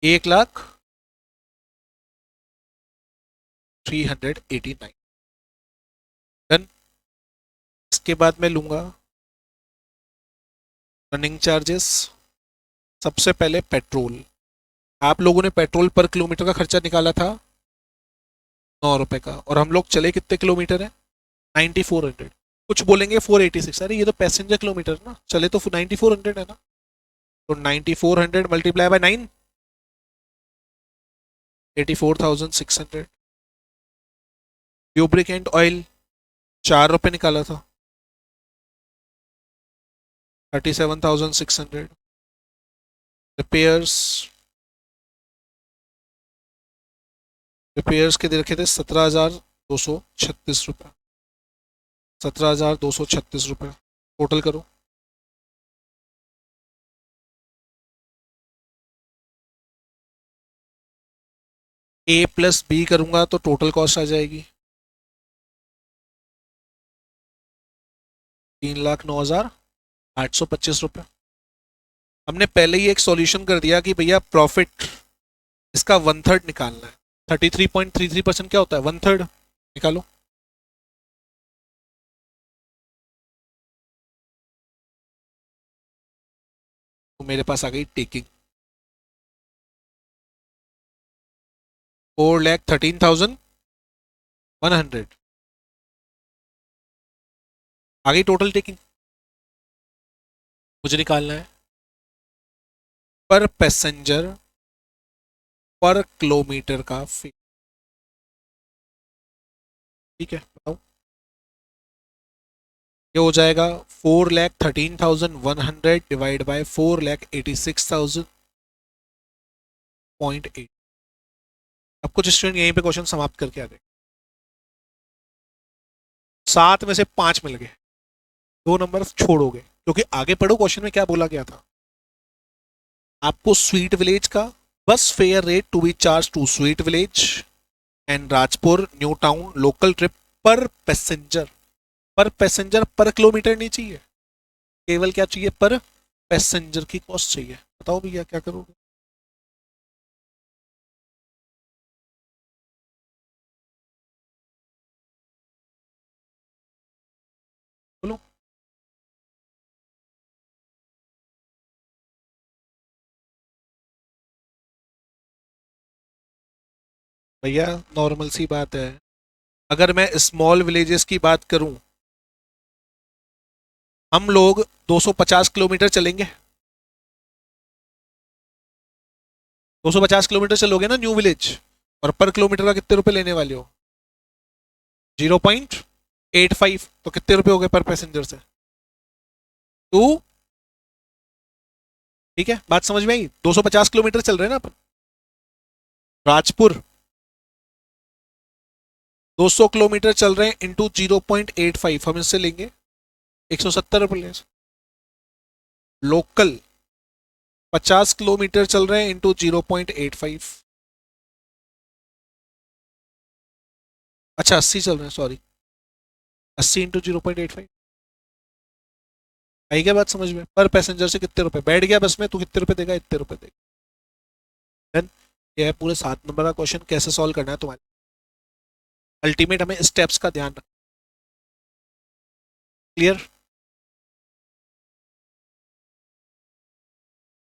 एक लाख 389। डन। इसके बाद मैं लूंगा रनिंग चार्जेस, सबसे पहले पेट्रोल, आप लोगों ने पेट्रोल पर किलोमीटर का खर्चा निकाला था 9 रुपए का, और हम लोग चले कितने किलोमीटर है? 9400। कुछ बोलेंगे 486, अरे ये तो पैसेंजर किलोमीटर ना, चले तो 9400 है ना, तो 9400 मल्टीप्लाई बाय 9, 84,600। ल्यूब्रिकेंट ऑयल 4 रुपए निकाला था, 37,600। रिपेयर्स, रिपेयर्स के दे रखे थे 17,236 रुपये, 17,236 रुपये। टोटल करो, ए प्लस बी करूंगा तो टोटल कॉस्ट आ जाएगी 3,09,825 रुपये। हमने पहले ही एक सॉल्यूशन कर दिया कि भैया प्रॉफिट इसका 1/3 निकालना है। 33.33% क्या होता है? 1/3 निकालो। तो मेरे पास आ गई टेकिंग 4,13,100 आ गई टोटल टेकिंग। मुझे निकालना है पर पैसेंजर पर किलोमीटर का फी। ठीक है, बताओ। ये हो जाएगा 4,13,100 डिवाइड बाय 4,86,000.8। अब कुछ स्टूडेंट यहीं पे क्वेश्चन समाप्त करके आ गए। 7 में से 5 मिल गए, 2 नंबर छोड़ोगे, क्योंकि आगे पढ़ो क्वेश्चन में क्या बोला गया था। आपको स्वीट विलेज का bus fare rate to be charge to sweet village and Rajpur new town local trip पर पैसेंजर पर किलोमीटर नहीं चाहिए, केवल क्या चाहिए? पर पैसेंजर की कॉस्ट चाहिए। बताओ भैया क्या करोगे? बोलो। भैया नॉर्मल सी बात है, अगर मैं स्मॉल विलेजेस की बात करूं, हम लोग 250 किलोमीटर चलेंगे, 250 किलोमीटर चलोगे ना न्यू विलेज, और पर किलोमीटर का कितने रुपए लेने वाले हो? 0.85। तो कितने रुपए हो गए पर पैसेंजर से? 2। ठीक है, बात समझ में आई? 250 किलोमीटर चल रहे हैं ना अपन। राजपुर 200 किलोमीटर चल रहे हैं इंटू 0.85, हम इससे लेंगे 170 रुपये। लोकल 50 किलोमीटर चल रहे हैं इंटू 0.85, अच्छा 80 चल रहे हैं, सॉरी 80 इंटू 0.85। आई क्या बात समझ में? पर पैसेंजर से कितने रुपए बैठ गया बस में, तू कितने रुपए देगा? इतने रुपए देगा। देन ये है पूरे 7 नंबर का क्वेश्चन, कैसे सॉल्व करना है तुम्हारे। अल्टीमेट हमें स्टेप्स का ध्यान रखना। क्लियर?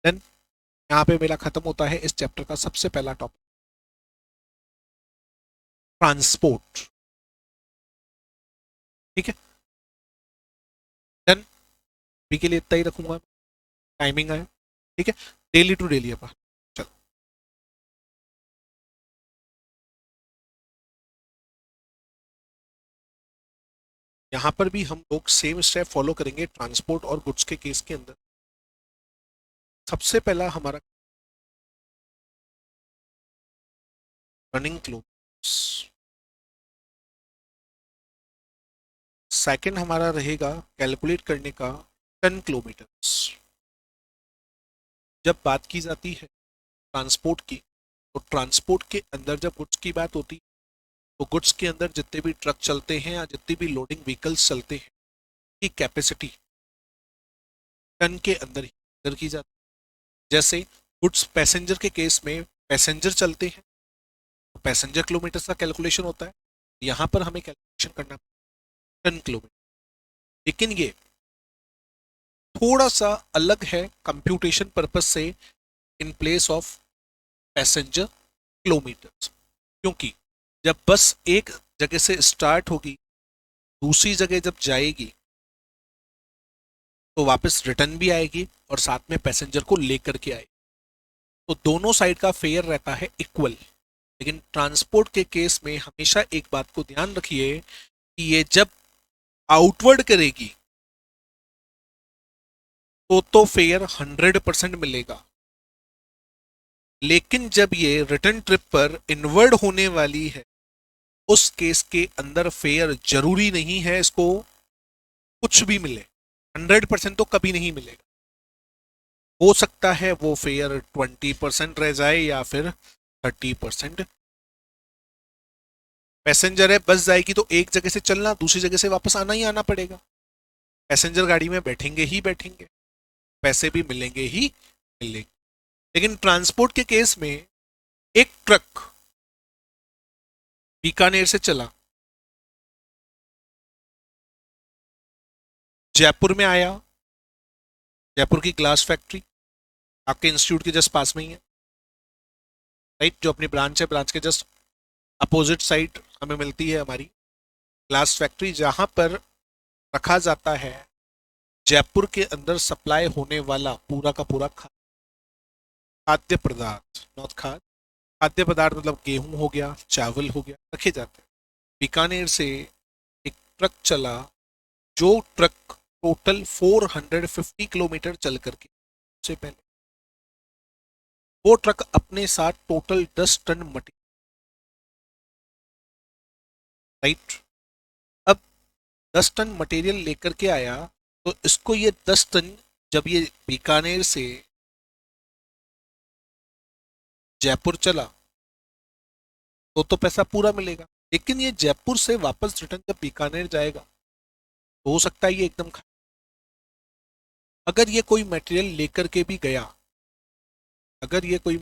देन यहाँ पे मेरा खत्म होता है इस चैप्टर का सबसे पहला टॉपिक, ट्रांसपोर्ट। ठीक है, देन बी के लिए इतना ही रखूंगा, टाइमिंग है। ठीक है, डेली टू डेली अपन। चलो, यहाँ पर भी हम लोग सेम स्टेप फॉलो करेंगे ट्रांसपोर्ट और गुड्स के केस के अंदर। सबसे पहला हमारा रनिंग किलोमीटर्स, सेकंड हमारा रहेगा कैलकुलेट करने का टन किलोमीटर्स। जब बात की जाती है ट्रांसपोर्ट की, तो ट्रांसपोर्ट के अंदर जब गुड्स की बात होती है, तो गुड्स के अंदर जितने भी ट्रक चलते हैं या जितनी भी लोडिंग व्हीकल्स चलते हैं की कैपेसिटी टन के अंदर ही अंदर की जाती है। जैसे गुड्स पैसेंजर के केस में पैसेंजर चलते हैं, तो पैसेंजर किलोमीटर्स का कैलकुलेशन होता है, यहाँ पर हमें कैलकुलेशन करना टन किलोमीटर। लेकिन ये थोड़ा सा अलग है कंप्यूटेशन पर्पस से, in place of passenger kilometres, क्योंकि जब बस एक जगह से स्टार्ट होगी, दूसरी जगह जब जाएगी तो वापस रिटर्न भी आएगी और साथ में पैसेंजर को लेकर के आएगी। तो दोनों साइड का फेयर रहता है इक्वल। लेकिन ट्रांसपोर्ट के केस में हमेशा एक बात को ध्यान रखिए कि ये जब आउटवर्ड करेगी तो फेयर 100% मिलेगा, लेकिन जब ये रिटर्न ट्रिप पर इनवर्ड होने वाली है उस केस के अंदर फेयर जरूरी नहीं है इसको कुछ भी मिले, 100% तो कभी नहीं मिलेगा। हो सकता है वो फेयर 20% रह जाए या फिर 30%। पैसेंजर है, बस जाएगी तो एक जगह से चलना, दूसरी जगह से वापस आना ही आना पड़ेगा। पैसेंजर गाड़ी में बैठेंगे ही बैठेंगे, पैसे भी मिलेंगे ही मिलेंगे। लेकिन ट्रांसपोर्ट के केस में एक ट्रक बीकानेर से चला, जयपुर में आया, जयपुर की ग्लास फैक्ट्री आपके इंस्टीट्यूट के जस्ट पास में ही है, राइट। जो अपनी ब्रांच है, ब्रांच के जस्ट अपोजिट साइड हमें मिलती है हमारी ग्लास फैक्ट्री, जहां पर रखा जाता है जयपुर के अंदर सप्लाई होने वाला पूरा का पूरा खाद्य पदार्थ, नॉट खाद्य पदार्थ मतलब गेहूं हो गया, चावल हो गया, रखे जाते हैं। बीकानेर से एक ट्रक चला, जो ट्रक टोटल 450 किलोमीटर चल करके से पहले, वो ट्रक अपने साथ टोटल 10 टन मटेरियल, राइट। अब 10 टन मटेरियल लेकर के आया, तो इसको ये 10 टन जब ये बीकानेर से जयपुर चला तो पैसा पूरा मिलेगा। लेकिन ये जयपुर से वापस रिटर्न जब बीकानेर जाएगा तो हो सकता है ये एकदम अगर ये कोई मटेरियल लेकर के भी गया, अगर ये कोई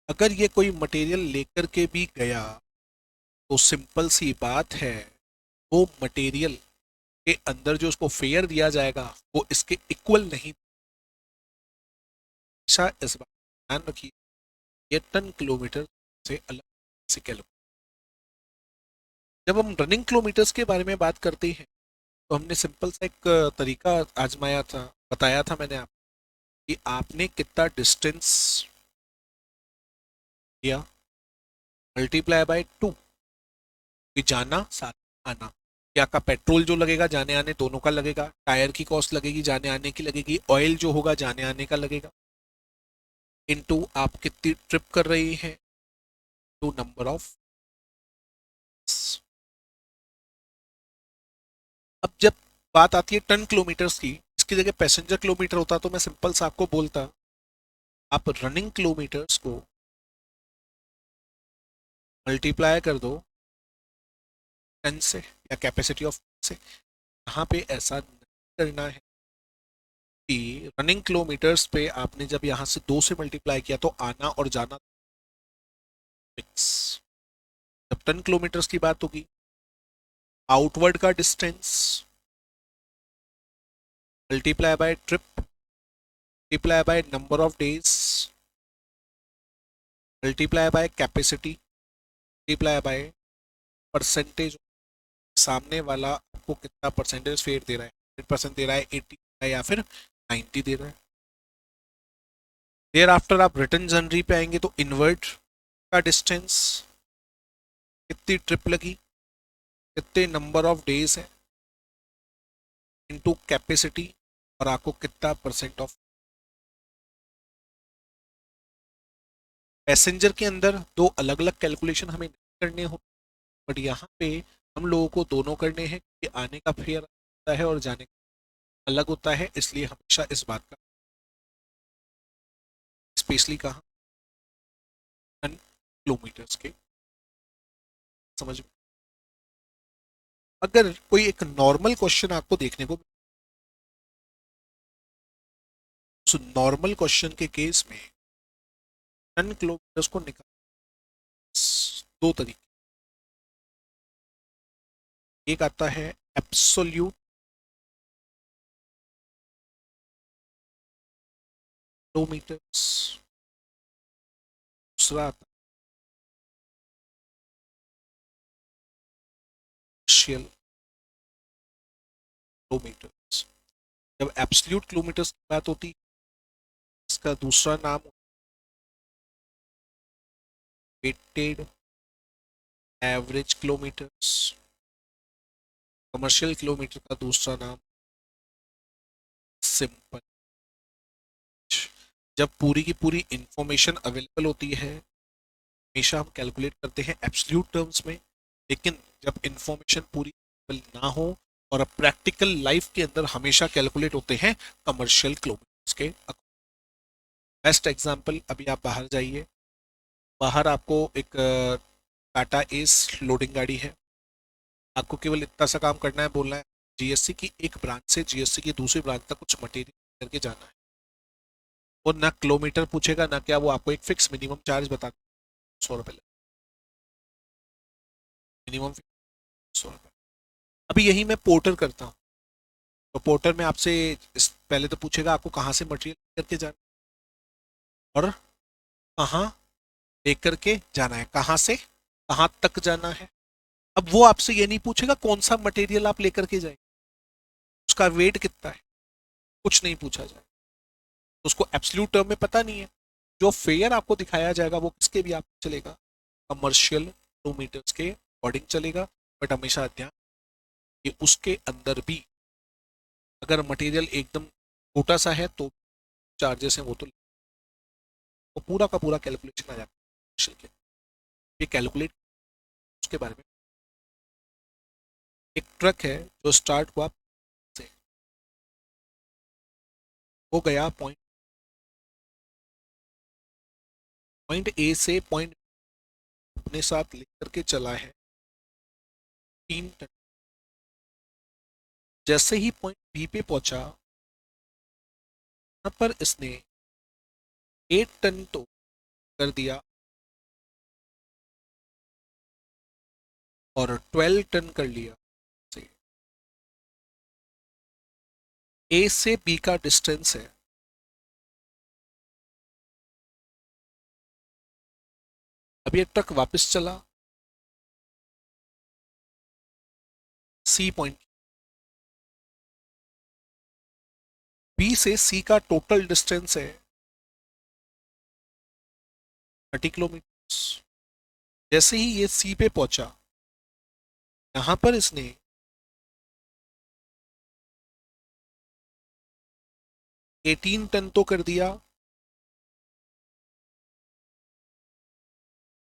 अगर ये कोई मटेरियल लेकर के भी गया तो सिंपल सी बात है, वो मटेरियल के अंदर जो उसको फेयर दिया जाएगा वो इसके इक्वल नहीं। हमेशा इस बात का ध्यान रखिए, ये टन किलोमीटर से अलग से कैलकुलेट। जब हम रनिंग किलोमीटर्स के बारे में बात करते हैं तो हमने सिंपल सा एक तरीका आजमाया था, बताया था मैंने आपको कि आपने कितना डिस्टेंस किया मल्टीप्लाई बाय 2, कि जाना साथ आना, या का पेट्रोल जो लगेगा जाने आने दोनों का लगेगा, टायर की कॉस्ट लगेगी जाने आने की लगेगी, ऑयल जो होगा जाने आने का लगेगा, इनटू आप कितनी ट्रिप कर रही हैं टू नंबर ऑफ। अब जब बात आती है टन किलोमीटर्स की, इसकी जगह पैसेंजर किलोमीटर होता तो मैं सिंपल सा आपको बोलता, आप रनिंग किलोमीटर्स को मल्टीप्लाई कर दो टन से या कैपेसिटी ऑफ से। यहाँ पे ऐसा नहीं करना है कि रनिंग किलोमीटर्स पे आपने जब यहाँ से 2 से मल्टीप्लाई किया तो आना और जाना फिक्स। जब टन किलोमीटर्स की बात होगी, आउटवर्ड का distance multiply by trip multiply by number of days multiply by capacity multiply by percentage, सामने वाला आपको कितना परसेंटेज फेयर दे रहा है, 100% दे रहा है, 80 दे रहा है या फिर 90 दे रहा है। देयर आफ्टर आप रिटर्न जर्नी पे आएंगे तो इनवर्ट का डिस्टेंस, कितनी ट्रिप लगी, कितने नंबर ऑफ डेज है, इनटू कैपेसिटी, और आपको कितना परसेंट ऑफ। पैसेंजर के अंदर दो अलग अलग कैलकुलेशन हमें नहीं करने हो, बट यहाँ पे हम लोगों को दोनों करने हैं कि आने का फेयर होता है और जाने का अलग होता है, इसलिए हमेशा इस बात का स्पेशली कहा टन किलोमीटर्स के समझ में। अगर कोई एक नॉर्मल क्वेश्चन आपको देखने को, उस नॉर्मल क्वेश्चन के केस में टन किलोमीटर्स को निकाल दो तरीके, एक आता है एब्सोल्यूट किलोमीटर्स, दूसरा आता है कमर्शियल किलोमीटर्स। जब एब्सोल्यूट किलोमीटर्स की बात होती है, इसका दूसरा नाम weighted average kilometres. Commercial kilometre का दूसरा नाम सिंपल। जब पूरी की पूरी इंफॉर्मेशन अवेलेबल होती है, हमेशा हम कैलकुलेट करते हैं एब्सोल्यूट टर्म्स में, लेकिन जब इंफॉर्मेशन पूरी अवेलेबल ना हो और अब प्रैक्टिकल लाइफ के अंदर हमेशा कैलकुलेट होते हैं कमर्शियल किलोमीटर्स के। बेस्ट एग्जांपल, अभी आप बाहर जाइए, बाहर आपको एक टाटा एस लोडिंग गाड़ी है, आपको केवल इतना सा काम करना है, बोलना है जीएससी की एक ब्रांच से जीएससी की दूसरी ब्रांच तक कुछ मटेरियल करके जाना है। वो ना किलोमीटर पूछेगा ना क्या, वो आपको एक फिक्स मिनिमम चार्ज बता, 100 रुपये मिनिमम, 100 रुपये। अभी यही मैं पोर्टर करता हूँ, तो पोर्टर में आपसे पहले तो पूछेगा आपको कहाँ से मटेरियल करके जाना और कहाँ लेकर के जाना है, कहाँ से कहाँ तक जाना है। अब वो आपसे ये नहीं पूछेगा कौन सा मटेरियल आप लेकर के जाएंगे, उसका वेट कितना है, कुछ नहीं पूछा जाए, तो उसको एब्सोल्यूट टर्म में पता नहीं है। जो फेयर आपको दिखाया जाएगा वो किसके भी आपको चलेगा, कमर्शियल किलोमीटर्स के अकॉर्डिंग चलेगा। बट हमेशा ध्यान कि उसके अंदर भी अगर मटेरियल एकदम छोटा सा है तो चार्जेस हैं वो पूरा का पूरा कैलकुलेशन आ जाता है। ये कैलकुलेट उसके बारे में, एक ट्रक है जो स्टार्ट हुआ से, वो गया पॉइंट ए से पॉइंट अपने साथ लेकर के चला है 3 टन। जैसे ही पॉइंट बी पे पहुंचा, वहां पर इसने 8 टन तो कर दिया और 12 टन कर लिया। ए से बी का डिस्टेंस है, अभी एक ट्रक वापस चला सी पॉइंट, बी से सी का टोटल डिस्टेंस है 30 किलोमीटर। जैसे ही ये सी पे पहुंचा, यहां पर इसने 18 टन तो कर दिया,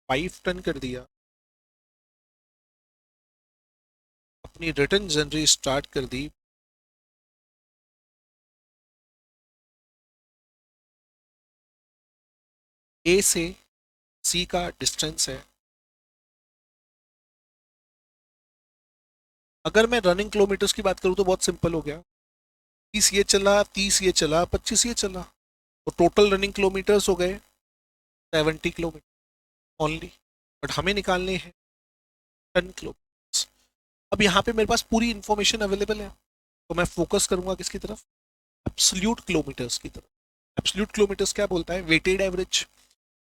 5 टन कर दिया, अपनी रिटर्न जर्नी स्टार्ट कर दी। ए से सी का डिस्टेंस है, अगर मैं रनिंग किलोमीटर्स की बात करूं तो बहुत सिंपल हो गया, 30 ये चला, 30 ये चला, 25 ये चला, तो टोटल रनिंग किलोमीटर्स हो गए 70 किलोमीटर ओनली। बट हमें निकालने हैं 10 किलोमीटर। अब यहाँ पे मेरे पास पूरी इंफॉर्मेशन अवेलेबल है, तो मैं फोकस करूंगा किसकी तरफ, एब्सोल्यूट किलोमीटर्स की तरफ। एब्सोल्यूट किलोमीटर्स क्या बोलता है, वेटेड एवरेज।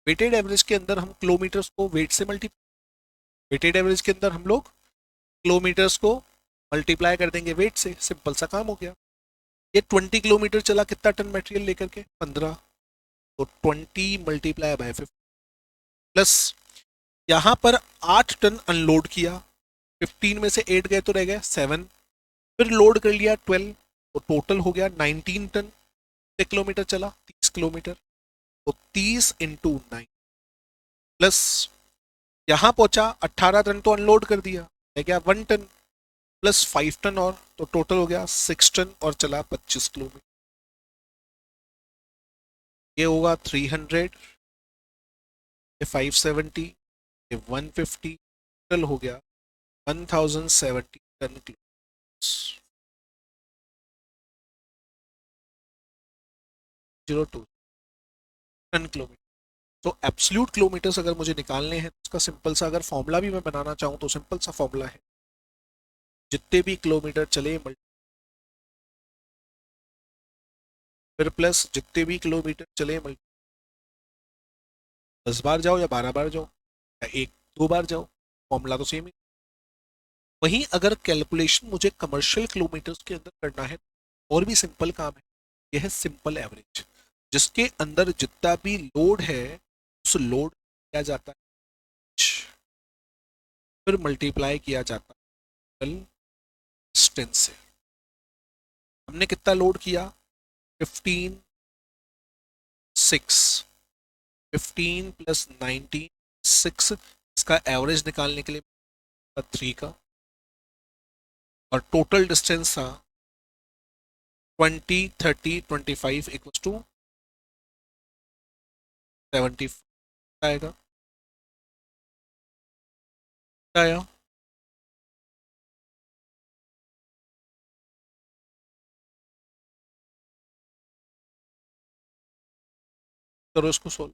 वेटेड एवरेज के अंदर हम किलोमीटर्स को वेट से मल्टीप्लाई, वेटेड एवरेज के अंदर हम लोग किलोमीटर्स को मल्टीप्लाई कर देंगे वेट से, सिंपल सा काम हो गया। ये 20 किलोमीटर चला, कितना टन मटेरियल लेकर के, 15, तो 20 × 50 प्लस यहाँ पर 8 टन अनलोड किया, 15 में से 8 गए तो रह गए 7, फिर लोड कर लिया 12, तो टोटल हो गया 19 टन। किलोमीटर चला 30 किलोमीटर, तो 30 × 9 प्लस यहाँ पहुंचा 18 टन तो अनलोड कर दिया, रह गया 1 टन, प्लस 5 टन और, तो टोटल हो गया 6 टन और चला 25 किलोमीटर। ये होगा 300, ये 570, ये 150, टोटल हो गया 1070 टन किलोमीटर। 02 tonne kilometre. तो एब्सोल्यूट किलोमीटर्स अगर मुझे निकालने हैं, तो उसका सिंपल सा अगर फॉर्मूला भी मैं बनाना चाहूँ तो सिंपल सा फॉर्मूला है, जितने भी किलोमीटर चले फिर प्लस जितने भी किलोमीटर चले 10 बार जाओ या 12 बार जाओ या एक दो बार जाओ, फॉर्मूला तो सेम ही। वहीं अगर कैलकुलेशन मुझे कमर्शियल किलोमीटर्स के अंदर करना है, और भी सिंपल काम है, यह है सिंपल एवरेज, जिसके अंदर जितना भी लोड है उस लोड किया जाता है, फिर मल्टीप्लाई किया जाता है डिस्टेंस से। हमने कितना लोड किया, 15 6, 15 प्लस 19 6, इसका एवरेज निकालने के लिए 3 का, और टोटल डिस्टेंस था 20 30 25 इक्वल्स टू 70 आएगा, आया। करो इसको सोल्व,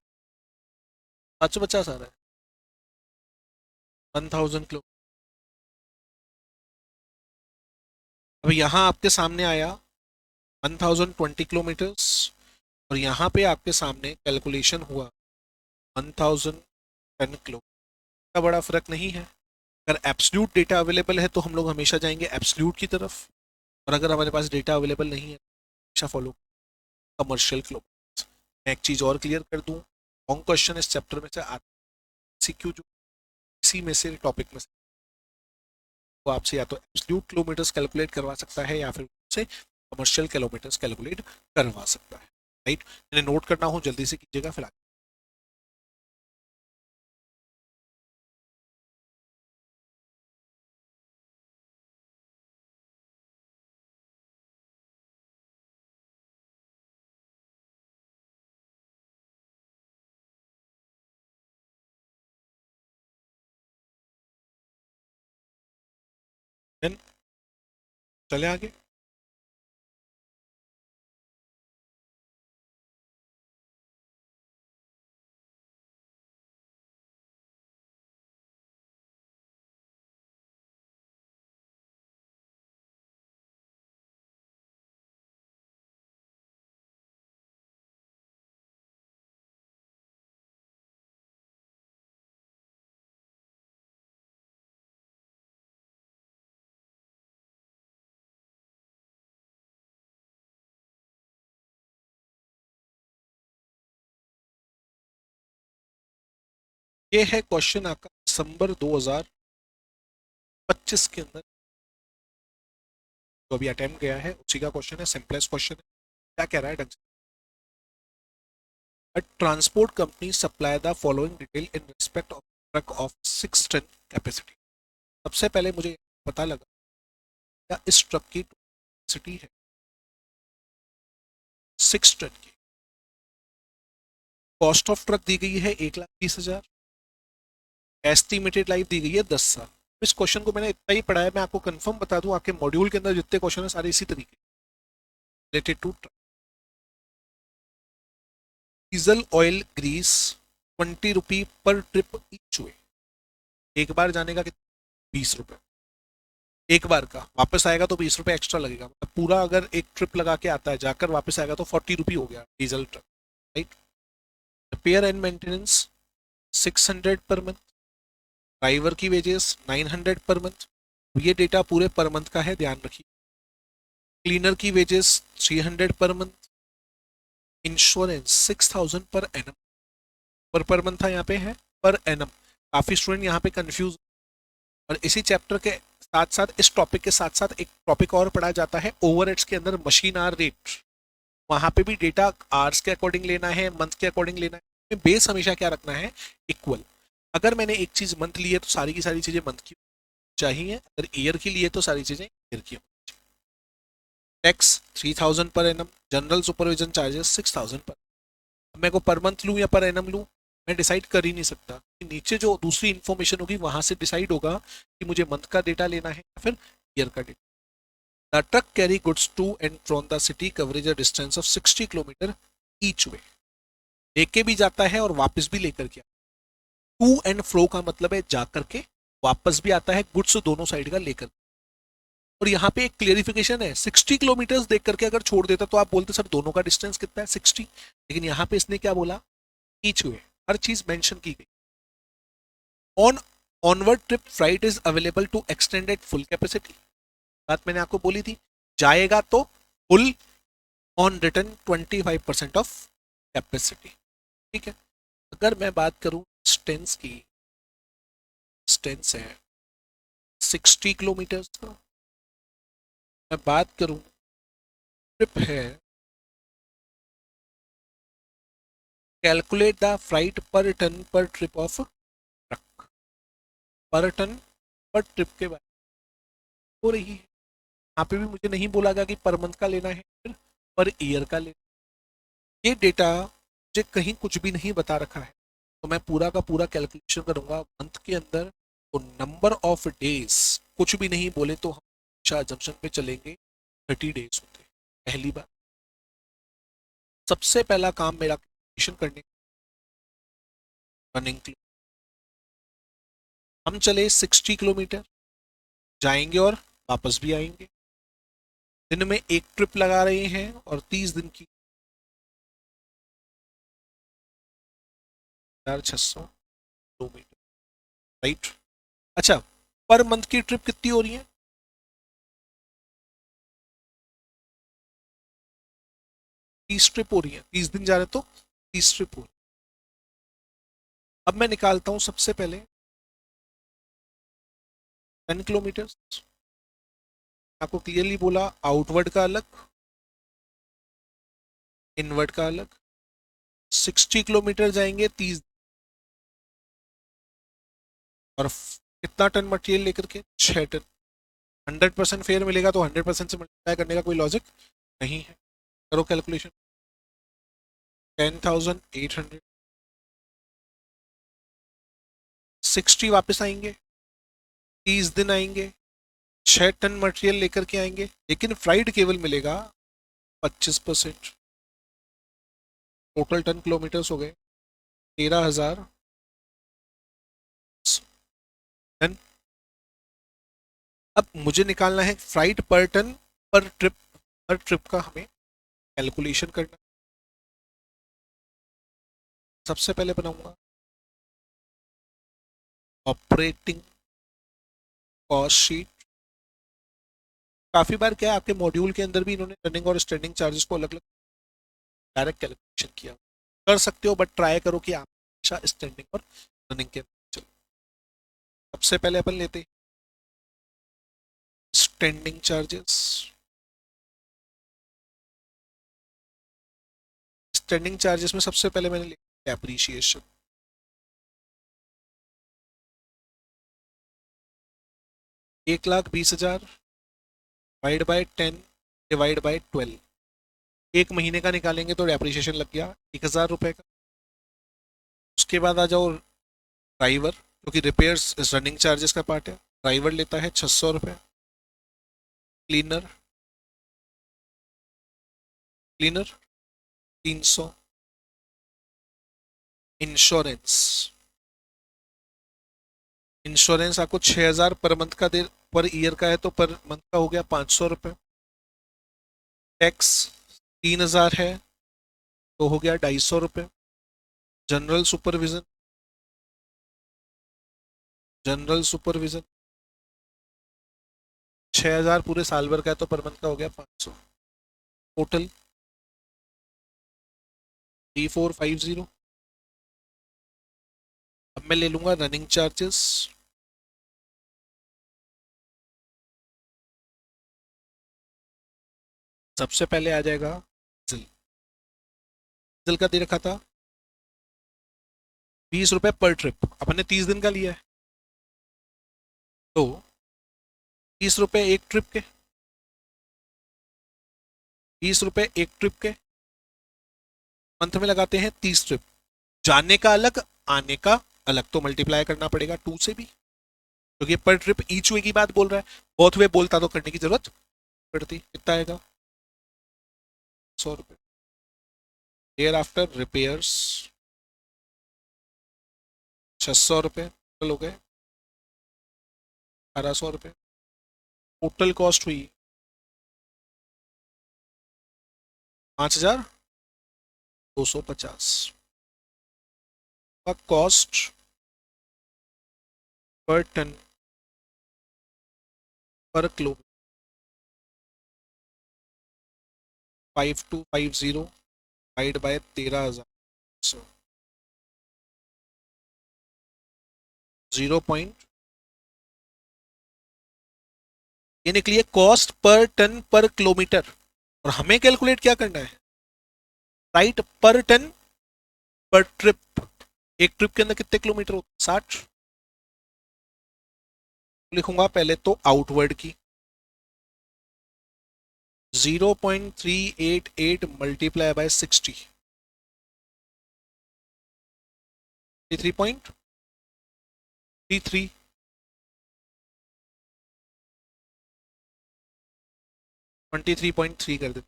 550 आ रहा है, 1000 किलो। अब यहाँ आपके सामने आया 1020 किलोमीटर्स, और यहाँ पे आपके सामने कैलकुलेशन हुआ 1010 किलो। इतना बड़ा फर्क नहीं है। अगर एब्सोल्यूट डेटा अवेलेबल है तो हम लोग हमेशा जाएंगे एब्सोल्यूट की तरफ, और अगर हमारे पास डेटा अवेलेबल नहीं है हमेशा फॉलो कमर्शियल किलोमीटर्स। मैं एक चीज़ और क्लियर कर दूँ, लॉन्ग क्वेश्चन इस चैप्टर में से आता है, सीक्यू जो इसी में से टॉपिक में से वो आपसे या तो एब्सोल्यूट किलोमीटर्स कैलकुलेट करवा सकता है या फिर उससे कमर्शियल किलोमीटर्स कैलकुलेट करवा सकता है। राइट, इन्हें नोट करना हो जल्दी से कीजिएगा फिर देन चले आगे। ये है क्वेश्चन आपका दिसंबर 2025 के अंदर जो अभी अटेम्प्ट गया है उसी का क्वेश्चन है, सिंपलेस्ट क्वेश्चन है। क्या कह रहा है ढंग से, a transport company supply the following detail in respect of truck of 6 ton capacity। सबसे पहले मुझे पता लगा क्या इस ट्रक की कैपेसिटी है 6 टन की। कॉस्ट ऑफ ट्रक दी गई है 1,20,000, एस्टिमेटेड लाइफ दी गई है 10 साल। इस क्वेश्चन को मैंने इतना ही पढ़ा है, मैं आपको कंफर्म बता दूं आपके मॉड्यूल के अंदर जितने क्वेश्चन है सारे इसी तरीके related to truck. Diesel oil grease 20 rupee per trip each वे, एक बार जाने का कितना 20 रुपए, एक बार का वापस आएगा तो 20 रुपए एक्स्ट्रा लगेगा, मतलब पूरा अगर एक ट्रिप लगा के आता है जाकर वापस आएगा तो 40 रुपी हो गया diesel truck. Right, repair and maintenance 600 per month, driver की वेजेस 900 पर मंथ, ये डेटा पूरे पर मंथ का है ध्यान रखिए। क्लीनर की wages 300 per month, insurance 6000 per annum, per month था यहाँ पे है पर एनम। काफी स्टूडेंट यहाँ पे कंफ्यूज, और इसी चैप्टर के साथ साथ इस टॉपिक के साथ साथ एक टॉपिक और पढ़ा जाता है ओवरहेड्स के अंदर मशीन आर रेट, वहां पे भी डेटा आवर्स के अकॉर्डिंग लेना है, मंथ के अकॉर्डिंग लेना है, बेस हमेशा क्या रखना है इक्वल। अगर मैंने एक चीज मंथ ली है तो सारी की सारी चीजें मंथ की चाहिए, अगर ईयर की लिए तो सारी चीजें ईयर की। Tax 3000 per annum, general supervision charges 6000 पर। मैं को पर मंथ लूँ या पर एनम लूँ मैं डिसाइड कर ही नहीं सकता, नीचे जो दूसरी इन्फॉर्मेशन होगी वहां से डिसाइड होगा कि मुझे मंथ का डेटा लेना है या फिर ईयर का data. The truck carry goods to and from the city coverage a distance of 60 kilometre each way, लेके भी जाता है और वापस भी लेकर के। टू एंड फ्रो का मतलब है जा करके, वापस भी आता है गुड्स दोनों साइड का लेकर। और यहाँ पे एक क्लियरिफिकेशन है, 60 किलोमीटर देख करके अगर छोड़ देता तो आप बोलते सर दोनों का डिस्टेंस कितना है 60, लेकिन यहाँ पे इसने क्या बोला ईच वे, हर चीज मेंशन की गई। On onward trip flight is available to extended full capacity, बात मैंने आपको बोली थी, जाएगा तो full, on return 25% of capacity. ठीक है। अगर मैं बात करूं डिस्टेंस की, डिस्टेंस है 60 किलोमीटर का, मैं बात करूं ट्रिप है, कैलकुलेट द फ्लाइट पर टन पर ट्रिप ऑफ ट्रक, पर टन पर ट्रिप के बारे में हो रही है। यहाँ पे भी मुझे नहीं बोला गया कि पर मंथ का लेना है फिर पर ईयर का लेना। ये डेटा मुझे कहीं कुछ भी नहीं बता रखा है, तो मैं पूरा का पूरा कैलकुलेशन करूंगा मंथ के अंदर। तो नंबर ऑफ डेज कुछ भी नहीं बोले तो हम जंक्शन पे चलेंगे 30 डेज होते हैं। पहली बात, सबसे पहला काम मेरा कैलकुलेशन करने, रनिंग, हम चले 60 किलोमीटर, जाएंगे और वापस भी आएंगे, दिन में एक ट्रिप लगा रहे हैं और 30 दिन की 1600 किलोमीटर, राइट। अच्छा, पर मंथ की ट्रिप कितनी हो रही है? 30 ट्रिप हो रही है, 30 दिन जा रहे तो 30 ट्रिप हो रही है। अब मैं निकालता हूं सबसे पहले 10 किलोमीटर, आपको क्लियरली बोला आउटवर्ड का अलग, इनवर्ड का अलग। 60 किलोमीटर जाएंगे 30, और कितना टन मटेरियल लेकर के? 6 टन। 100% फेयर मिलेगा तो 100% से मल्टीप्लाई करने का कोई लॉजिक नहीं है। करो कैलकुलेशन, 10,800, 60 वापस आएंगे, 30 दिन आएंगे, 6 टन मटेरियल लेकर के आएंगे, लेकिन फ्राइड केवल मिलेगा 25%। टोटल टन किलोमीटर्स हो गए 13,000 टन। अब मुझे निकालना है फ्राइट पर टन पर ट्रिप, हर ट्रिप का हमें कैलकुलेशन करना। सबसे पहले बनाऊंगा ऑपरेटिंग कॉस्ट शीट। काफी बार क्या है, आपके मॉड्यूल के अंदर भी इन्होंने रनिंग और स्टैंडिंग चार्जेस को अलग अलग डायरेक्ट कैलकुलेशन किया, कर सकते हो, बट ट्राई करो कि आप हमेशा स्टैंडिंग और रनिंग के अंदर चलो। सबसे पहले अपन लेते हैं स्टैंडिंग चार्जेस। स्टैंडिंग चार्जेस में सबसे पहले मैंने लिखा appreciation. 1,20,000 divide by 10 divide by 12, एक महीने का निकालेंगे तो डेप्रिसिएशन लग गया 1,000 रुपये का। उसके बाद आ जाओ ड्राइवर, क्योंकि रिपेयर्स इस रनिंग चार्जेस का पार्ट है, ड्राइवर लेता है 600 रुपये। Cleaner, cleaner 300। इंश्योरेंस, इंश्योरेंस आपको 6,000 पर मंथ का दे, पर ईयर का है तो पर मंथ का हो गया 500 रुपये। टैक्स 3,000 है तो हो गया 250 रुपये। जनरल सुपरविजन, जनरल सुपरविजन 6,000 पूरे साल भर का है तो पर मंथ का हो गया 500। टोटल 3450। अब मैं ले लूंगा रनिंग चार्जेस। सबसे पहले आ जाएगा डीजल, डीजल का दे रखा था 20 रुपये पर ट्रिप, अपन ने 30 दिन का लिया है तो 30 रुपये एक ट्रिप के, 20 रुपये एक ट्रिप के, मंथ में लगाते हैं 30 ट्रिप, जाने का अलग आने का अलग, तो मल्टीप्लाई करना पड़ेगा 2 से भी, क्योंकि पर ट्रिप ईच वे की बात बोल रहा है, बोथ वे बोलता तो करने की जरूरत पड़ती। कितना आएगा? 100 रुपये। देयर आफ्टर रिपेयर्स 600 रुपये, टोटल हो गए 1,800 रुपये। टोटल कॉस्ट हुई 5,250। कॉस्ट पर टन पर किलो 5250 डिवाइड बाय 13,000 0. ये निकली है कॉस्ट पर टन पर किलोमीटर और हमें कैलकुलेट क्या करना है राइट पर टन पर ट्रिप एक ट्रिप के अंदर कितने किलोमीटर होते हैं 60 लिखूंगा पहले तो आउटवर्ड की 0.388 मल्टीप्लाई बाय 60 3.33 23.3 कर देते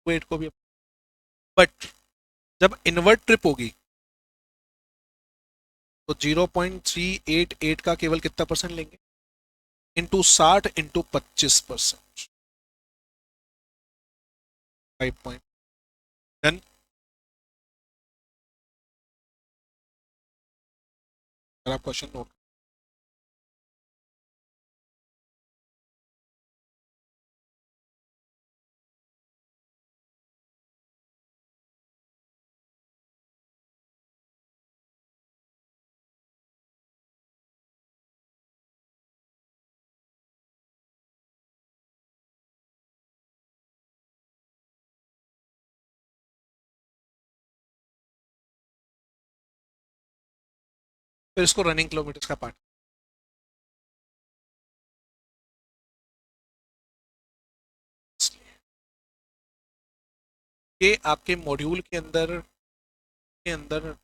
वेट को भी बट जब इनवर्ट ट्रिप होगी तो 0.388 का केवल कितना परसेंट लेंगे इंटू 60 इंटू 25% 5 पॉइंट डन आप क्वेश्चन नोट फिर इसको रनिंग किलोमीटर का पार्ट ये आपके मॉड्यूल के अंदर 2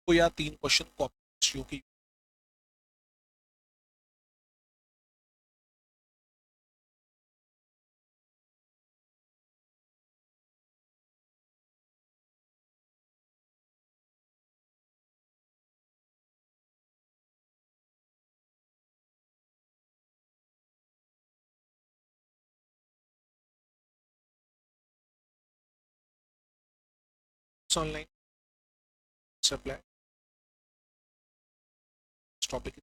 या 3 क्वेश्चन कॉपी की ऑनलाइन सप्लाई टॉपिक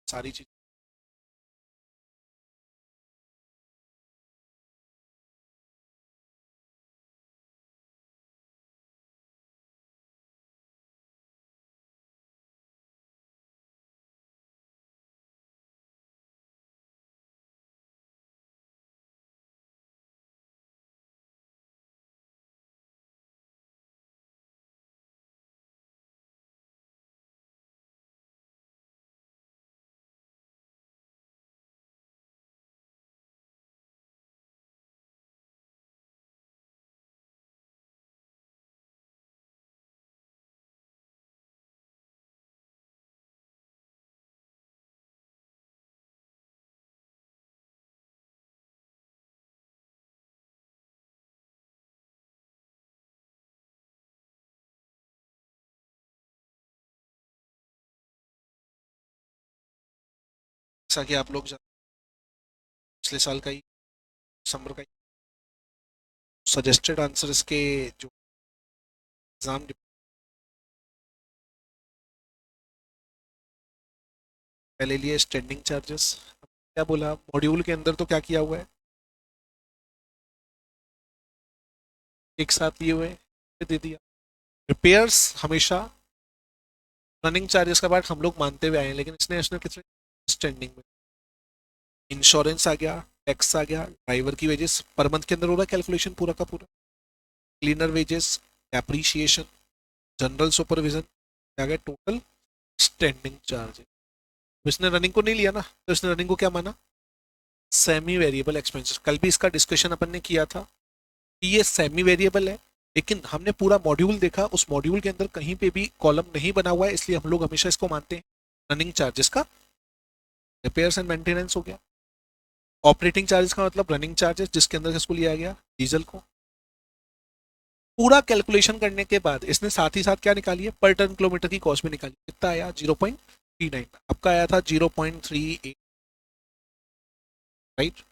सारी चीज जैसा कि आप लोग पिछले साल का ही दिसंबर का ही सजेस्टेड आंसर्स के जो एग्जाम पहले लिए स्टैंडिंग चार्जेस क्या बोला मॉड्यूल के अंदर तो क्या किया हुआ है एक साथ लिए हुए दे दिया रिपेयर्स हमेशा रनिंग चार्जेस का पार्ट हम लोग मानते हुए आए हैं लेकिन इसने इसने कितने स्टैंडिंग में इंश्योरेंस आ गया टैक्स आ गया ड्राइवर की वेजेस पर मंथ के अंदर हो रहा है कैलकुलेशन पूरा का पूरा cleaner wages appreciation general supervision आ गया टोटल स्टैंडिंग चार्जेस इसने रनिंग को नहीं लिया ना तो इसने रनिंग को क्या माना सेमी वेरिएबल एक्सपेंसेस कल भी इसका डिस्कशन अपन ने किया था कि ये सेमी वेरिएबल है लेकिन हमने पूरा मॉड्यूल देखा उस मॉड्यूल के अंदर कहीं पे भी कॉलम नहीं बना हुआ है इसलिए हम लोग हमेशा इसको मानते हैं रनिंग चार्जेस का रिपेयर्स एंड मेंटेनेंस हो गया ऑपरेटिंग चार्जेस का मतलब रनिंग चार्जेस जिसके अंदर इसको लिया गया डीजल को पूरा कैलकुलेशन करने के बाद इसने साथ ही साथ क्या निकाली है पर टन किलोमीटर की कॉस्ट भी निकाली कितना आया 0.39 आपका आया था 0.38 right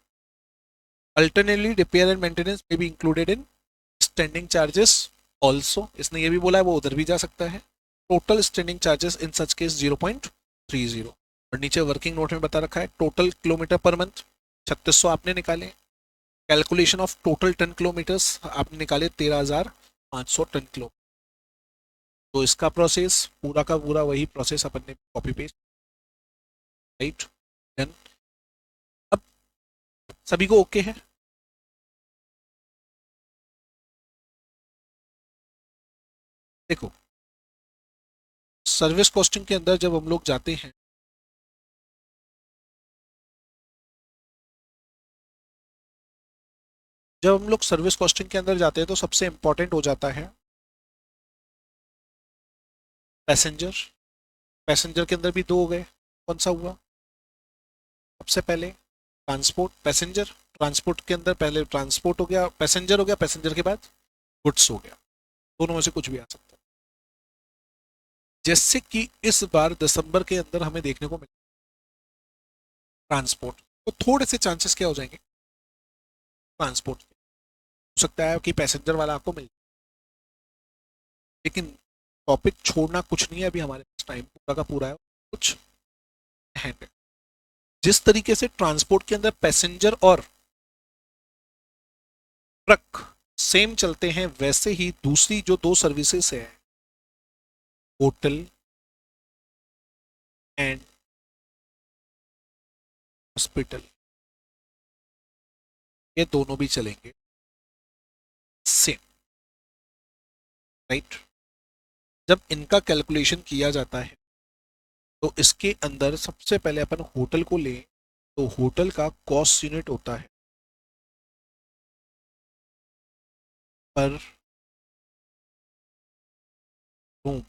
alternately repair and maintenance में भी included in standing charges also इसने ये भी बोला है वो उधर भी जा सकता है टोटल स्टैंडिंग चार्जेस इन सच केस 0.30। और नीचे वर्किंग नोट में बता रखा है टोटल किलोमीटर पर मंथ 3600 आपने निकाले, calculation of total ton kilometers आपने निकाले 13,500 टन किलो। तो इसका प्रोसेस पूरा का पूरा वही प्रोसेस अपन ने कॉपी पेस्ट, राइट, डन। अब सभी को ओके है? देखो, सर्विस कॉस्टिंग के अंदर जब हम लोग जाते हैं, जब हम लोग सर्विस कॉस्टिंग के अंदर जाते हैं तो सबसे इंपॉर्टेंट हो जाता है पैसेंजर। पैसेंजर के अंदर भी दो हो गए, कौन सा हुआ? सबसे पहले ट्रांसपोर्ट, पैसेंजर। ट्रांसपोर्ट के अंदर पहले ट्रांसपोर्ट हो गया, पैसेंजर हो गया, पैसेंजर के बाद गुड्स हो गया। दोनों में से कुछ भी आ सकता है। जैसे कि इस बार दिसंबर के अंदर हमें देखने को मिला ट्रांसपोर्ट, तो थोड़े से चांसेस क्या हो जाएंगे ट्रांसपोर्ट, हो सकता है कि पैसेंजर वाला आपको मिल, लेकिन टॉपिक छोड़ना कुछ नहीं है, अभी हमारे पास टाइम पूरा का पूरा है, कुछ हैंड है। जिस तरीके से ट्रांसपोर्ट के अंदर पैसेंजर और ट्रक सेम चलते हैं, वैसे ही दूसरी जो दो सर्विसेज है, होटल एंड हॉस्पिटल, ये दोनों भी चलेंगे सेम, राइट। जब इनका कैलकुलेशन किया जाता है तो इसके अंदर सबसे पहले अपन होटल को लें, तो होटल का कॉस्ट यूनिट होता है पर रूम।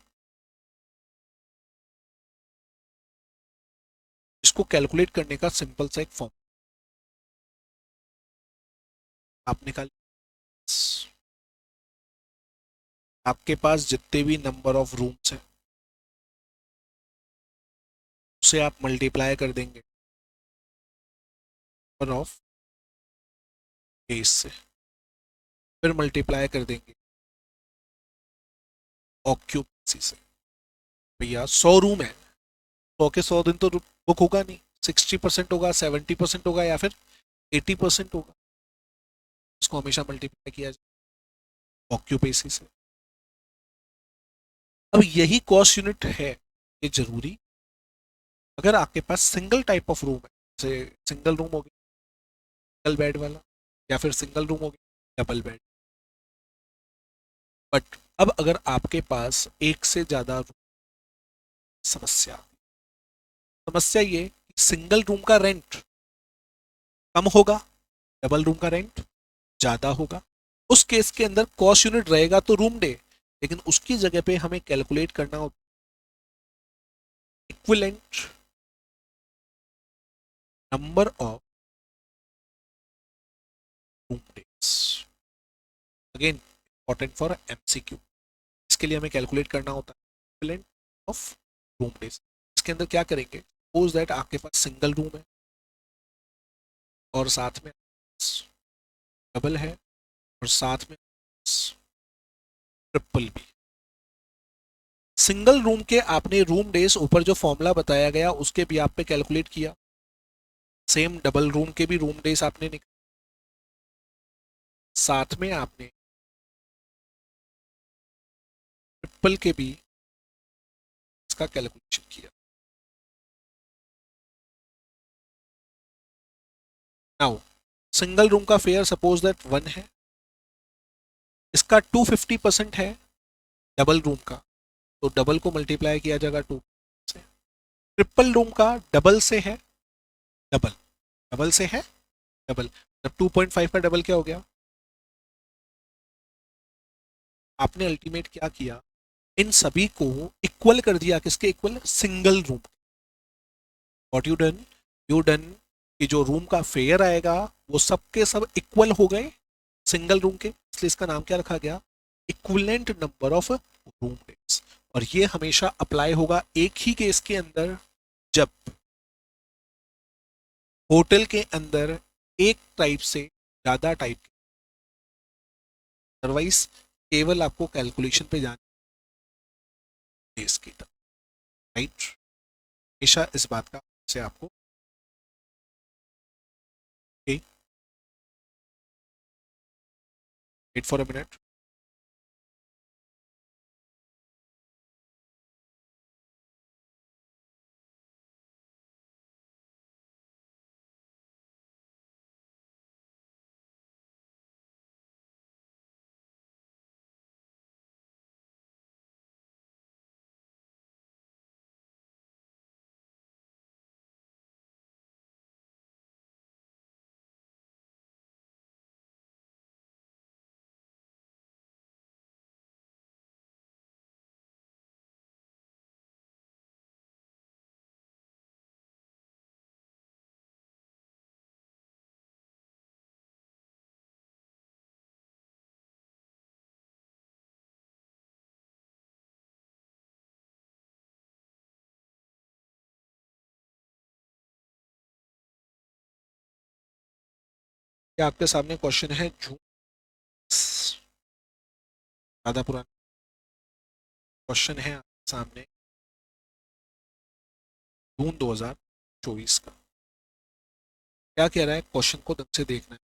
इसको कैलकुलेट करने का सिंपल सा एक फॉर्म आप निकाल, आपके पास जितने भी नंबर ऑफ रूम्स हैं उसे आप मल्टीप्लाई कर देंगे नंबर ऑफ डेज से, फिर मल्टीप्लाई कर देंगे ऑक्यूपेंसी से। भैया 100 रूम है, 100 के 100 दिन तो बुक होगा नहीं, 60% होगा, 70% होगा, या फिर 80% होगा। इसको हमेशा मल्टीप्लाई किया जाए ऑक्यूपेंसी से। अब यही कॉस्ट यूनिट है, ये जरूरी अगर आपके पास सिंगल टाइप ऑफ रूम है, जैसे सिंगल रूम हो गया सिंगल बेड वाला, या फिर सिंगल रूम हो गया डबल बेड। बट अब अगर आपके पास एक से ज्यादा रूम, समस्या, समस्या ये सिंगल रूम का रेंट कम होगा, डबल रूम का रेंट ज्यादा होगा। उस केस के अंदर कॉस्ट यूनिट रहेगा तो रूम डे, लेकिन उसकी जगह पे हमें कैलकुलेट करना होगा equivalent number of room days. Again important for MCQ, इसके लिए हमें कैलकुलेट करना होता है इक्विवेलेंट ऑफ रूम डेज। इसके अंदर क्या करेंगे, सपोज दैट आपके पास सिंगल रूम है और साथ में डबल है और साथ में ट्रिपल भी। सिंगल रूम के आपने रूम डेज ऊपर जो फॉर्मूला बताया गया उसके भी आप पे कैलकुलेट किया, सेम डबल रूम के भी रूम डेज आपने निकाले, साथ में आपने ट्रिपल के भी इसका कैलकुलेशन किया। नाउ सिंगल रूम का फेयर सपोज दैट 1 है, इसका 250% है डबल रूम का, तो डबल को मल्टीप्लाई किया जाएगा 2 से। ट्रिपल रूम का डबल से है, डबल डबल से है डबल, जब 2.5 का डबल क्या हो गया, आपने अल्टीमेट क्या किया, इन सभी को इक्वल कर दिया, किसके equal, single room. What you done, you done कि जो रूम का फेयर आएगा वो सबके सब इक्वल हो गए सिंगल रूम के, इसलिए इसका नाम क्या रखा गया, equivalent number of room days. और ये हमेशा अप्लाई होगा एक ही केस के अंदर, जब होटल के अंदर एक टाइप से ज्यादा टाइप, अदरवाइज केवल आपको कैलकुलेशन पे जाना, डेज की टर्म, राइट। हमेशा इस बात का से आपको वेट फॉर अ मिनट। क्या आपके सामने क्वेश्चन है? जून, ज्यादा पुराना क्वेश्चन है आपके सामने, जून 2024 का। क्या कह रहा है क्वेश्चन को ढंग से देखना है।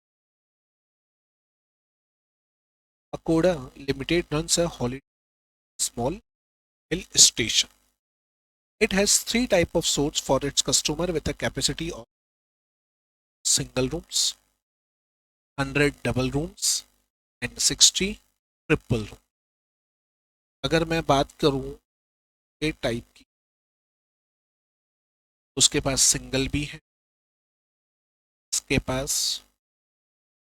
Akoda limited runs a holiday small hill station. It has three type of suites for its customer with a capacity of single rooms, 100 double rooms and 60 triple room. अगर मैं बात करूं ए टाइप की, उसके पास सिंगल भी है, उसके पास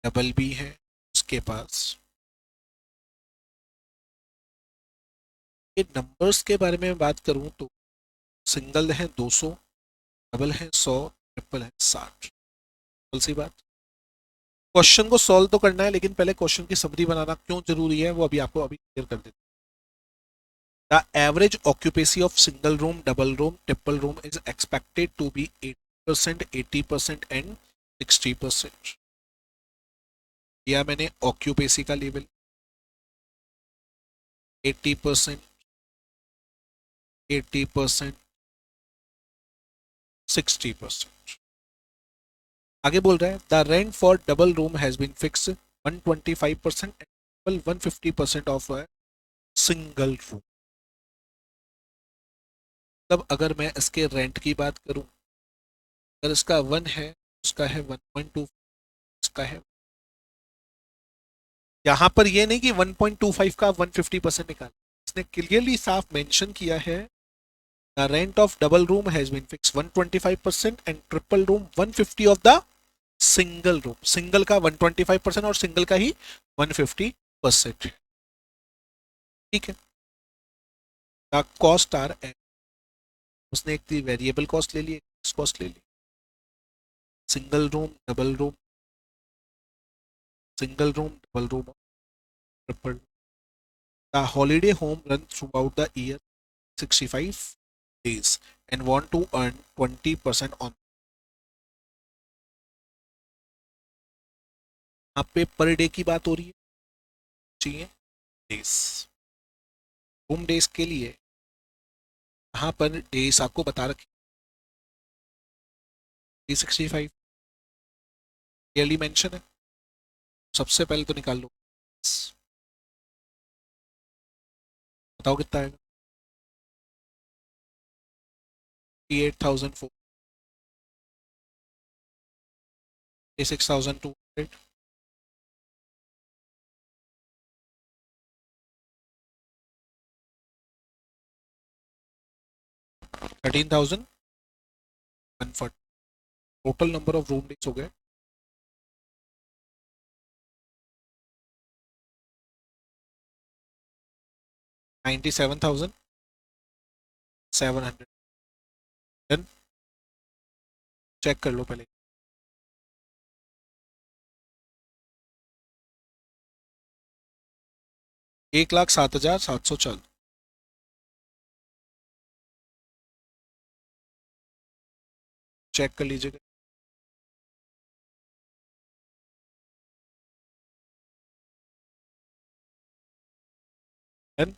डबल भी है, उसके पास ये नंबर्स के बारे में बात करूं तो सिंगल है 200, डबल है 100, ट्रिपल है 60। सिंपल सी बात। क्वेश्चन को सॉल्व तो करना है, लेकिन पहले क्वेश्चन की समरी बनाना क्यों जरूरी है वो अभी आपको अभी क्लियर कर देता हूं। The average occupancy of single room, double room, triple room is expected to be 80%, 80% and 60%। दिया मैंने ऑक्यूपेसी का लेवल 80%, 80%, 60%। आगे बोल रहा है the rent for double room has been fix 125% and 150% of single room. तब अगर मैं इसके रेंट की बात करूं, अगर इसका 1 है, उसका है 1.2, इसका है। यहां पर ये नहीं कि 1.25 का 150% निकाल, इसने क्लियरली साफ मेंशन किया है the rent of double room has been fix 125% and triple room 150 of the single room. Single का 125% और सिंगल का ही 150%। ठीक है। द कॉस्ट आर, उसने एक वेरिएबल कॉस्ट ले ली, एक फिक्स कॉस्ट ले ली। Single room, double room, single room, double room, triple. The holiday home run throughout the year 65 days and want to earn 20% on। यहाँ पे पर डे की बात हो रही है, चाहिए डेज। रूम डेज के लिए यहाँ पर डेज आपको बता रखे 365 क्लियरली मेंशन है। सबसे पहले तो निकाल लो, बताओ कितना आएगा। 8,400, 6,200, 13,140। Total number of room days हो गए 97,700। देन चेक कर लो पहले। 1,07,700 चल, चेक कर लीजिएगा। Then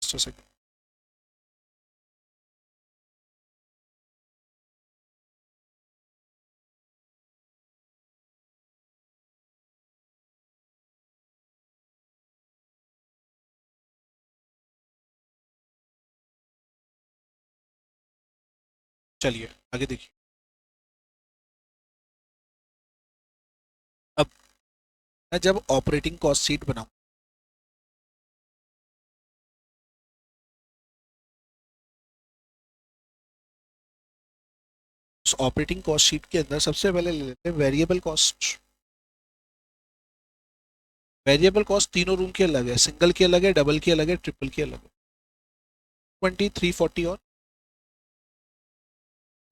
just a second. चलिए आगे देखिए। अब मैं जब ऑपरेटिंग कॉस्ट शीट बनाऊं, उस ऑपरेटिंग कॉस्ट शीट के अंदर सबसे पहले ले लेते हैं वेरिएबल कॉस्ट। वेरिएबल कॉस्ट तीनों रूम की अलग है, सिंगल की अलग है, डबल की अलग है, ट्रिपल की अलग है। 2340 और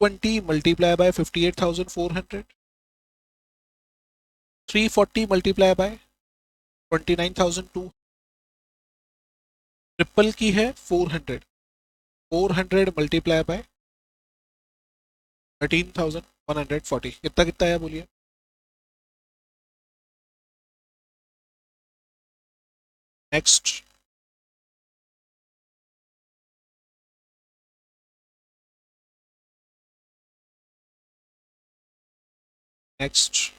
20 multiply by 58,400, 340 multiply by 29,002, triple की है 400, 400 मल्टीप्लाई बाय 13,140। कितना कितना है बोलिए? नेक्स्ट। नेक्स्ट।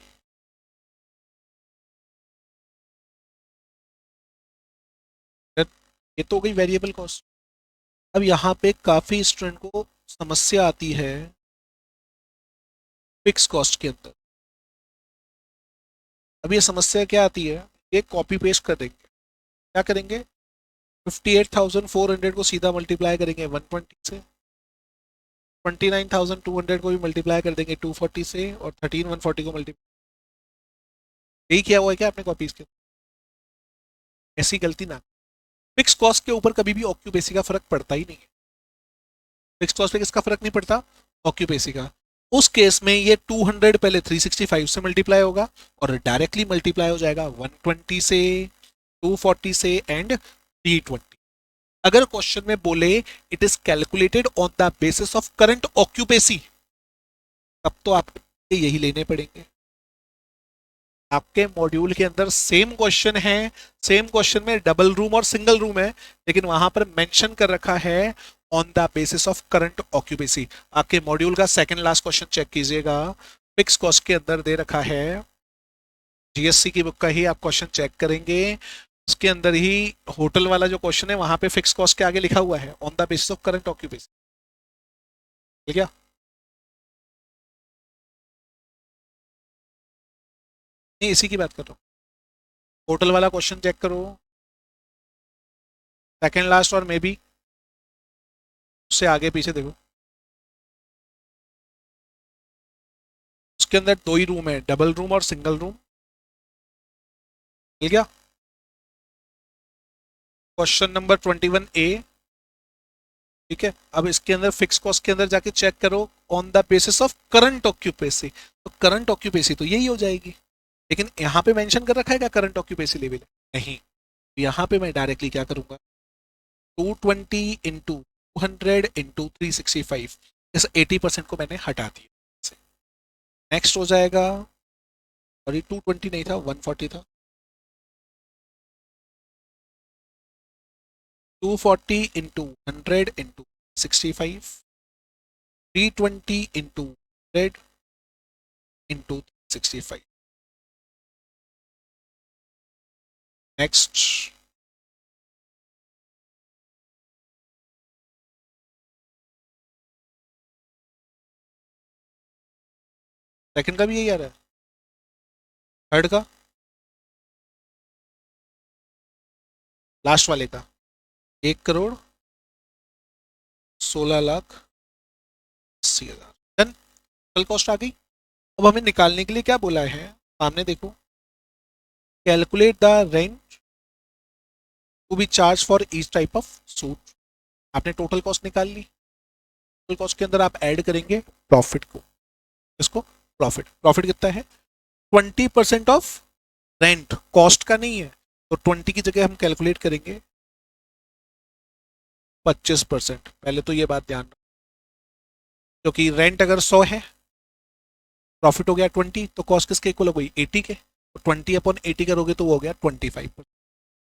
ये तो हो गई वेरिएबल कॉस्ट। अब यहाँ पे काफी स्टूडेंट को समस्या आती है फिक्स कॉस्ट के अंदर। अब ये समस्या क्या आती है, ये कॉपी पेस्ट कर देंगे। क्या करेंगे? 58,400 को सीधा मल्टीप्लाई करेंगे 120 से, 29,200 को भी मल्टीप्लाई कर देंगे 240 से, और 13,140 को मल्टीप्लाई। यही किया हुआ है क्या आपने कॉपीज के? ऐसी गलती ना। फिक्स कॉस्ट के ऊपर कभी भी ऑक्यूपेसी का फर्क पड़ता ही नहीं है। फिक्स कॉस्ट पे किसका फर्क नहीं पड़ता? ऑक्यूपेसी का। उस केस में ये 200 पहले 365 से मल्टीप्लाई होगा और डायरेक्टली मल्टीप्लाई हो जाएगा 120 से, 240 से एंड 320। अगर क्वेश्चन में बोले it is calculated on the basis of current occupancy, तब तो आपको यही लेने पड़ेंगे। आपके मॉड्यूल के अंदर सेम क्वेश्चन है, सेम क्वेश्चन में डबल रूम और सिंगल रूम है, लेकिन वहां पर मेंशन कर रखा है on the basis of current occupancy. आपके मॉड्यूल का सेकंड लास्ट क्वेश्चन चेक कीजिएगा, फिक्स कॉस्ट के अंदर दे रखा है, जीएससी की बुक का ही आप क्वेश्चन चेक करेंगे, उसके अंदर ही होटल वाला जो क्वेश्चन है वहां पे फिक्स कॉस्ट के आगे लिखा हुआ है on the basis of current occupancy. ठीक है? नहीं, इसी की बात कर रहा हूँ। होटल वाला क्वेश्चन चेक करो, सेकंड लास्ट और मे बी उससे आगे पीछे देखो। उसके अंदर दो ही रूम है, डबल रूम और सिंगल रूम। मिल गया? Question number 21A। ठीक है, अब इसके अंदर फिक्स कॉस्ट के अंदर जाके चेक करो on the basis of current occupancy, तो करंट ऑक्यूपेसी तो यही हो जाएगी। लेकिन यहाँ पे मेंशन कर रखा है क्या करंट ऑक्यूपेसी लेवल? नहीं। यहाँ पे मैं डायरेक्टली क्या करूंगा, 220 इंटू 200 इंटू 365, इस 80% को मैंने हटा दिया। नेक्स्ट हो जाएगा, और ये 220 नहीं था, 140 था। 240 into 100 into 65, 320 into 100 into 65। Next. Second का भी यही आ रहा है, थर्ड का, लास्ट वाले का 1,16,80,000। डन। टोटल कॉस्ट आ गई। अब हमें निकालने के लिए क्या बोला है, सामने देखो, calculate the rent to be charge for each type of suit. आपने टोटल कॉस्ट निकाल ली, टोटल कॉस्ट के अंदर आप ऐड करेंगे प्रॉफिट को। इसको प्रॉफिट, प्रॉफिट कितना है? 20% ऑफ रेंट, कॉस्ट का नहीं है, तो 20 की जगह हम कैलकुलेट करेंगे 25%। पहले तो ये बात ध्यान रखो, क्योंकि रेंट अगर 100 है, प्रॉफिट हो गया 20, तो कॉस्ट किसके इक्वल हो गई? 80 के। तो 20/80 करोगे तो वो हो गया 25%।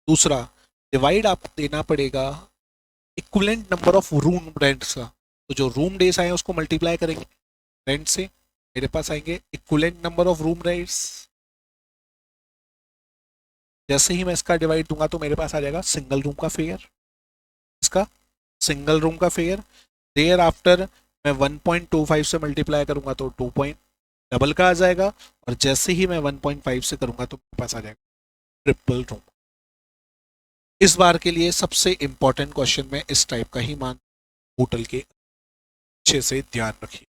दूसरा, डिवाइड आप देना पड़ेगा equivalent number of room rents का, तो जो रूम डेज आए उसको मल्टीप्लाई करेंगे रेंट से, मेरे पास आएंगे equivalent number of room rents. जैसे ही मैं इसका डिवाइड दूंगा तो मेरे पास आ जाएगा सिंगल रूम का फेयर, इसका सिंगल रूम का फेयर। देयर आफ्टर मैं 1.25 से मल्टीप्लाई करूंगा तो 2 पॉइंट डबल का आ जाएगा, और जैसे ही मैं 1.5 से करूंगा तो मेरे पास आ जाएगा ट्रिपल रूम। इस बार के लिए सबसे इंपॉर्टेंट क्वेश्चन में इस टाइप का ही मान होटल के अच्छे से ध्यान रखिए।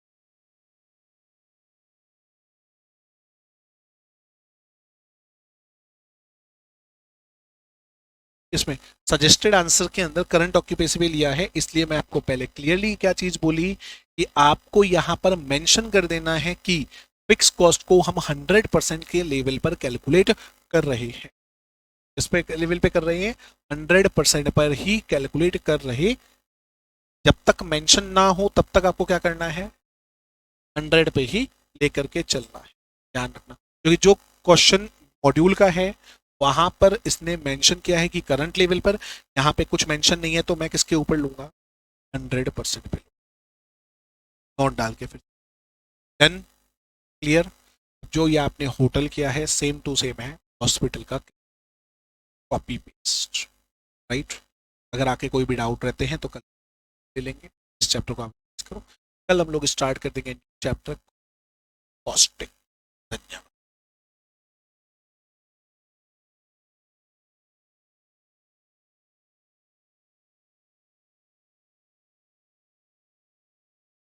इसमें सजेस्टेड आंसर के अंदर करंट ऑक्यूपेसी भी लिया है, इसलिए मैं आपको पहले क्लियरली क्या चीज बोली कि आपको यहां पर मेंशन कर देना है कि फिक्स कॉस्ट को हम 100% के लेवल पर कैलकुलेट कर रहे हैं। इस पे लेवल पे कर रहे हैं, 100% पर ही कैलकुलेट कर रहे। जब तक मेंशन ना हो तब तक आपको क्या करना है, 100 पे ही लेकर के चलना है, ध्यान रखना। क्योंकि जो क्वेश्चन मॉड्यूल का है वहां पर इसने मेंशन किया है कि करंट लेवल पर, यहाँ पे कुछ मेंशन नहीं है तो मैं किसके ऊपर लूंगा, 100% पे नोट डाल के फिर डन। क्लियर। जो ये आपने होटल किया है सेम टू सेम है हॉस्पिटल का, कॉपी पेस्ट, राइट। अगर आके कोई भी डाउट रहते हैं तो कल ले लेंगे, इस चैप्टर को आप करो। कल हम लोग स्टार्ट कर देंगे चैप्टर कॉस्टिंग। धन्यवाद।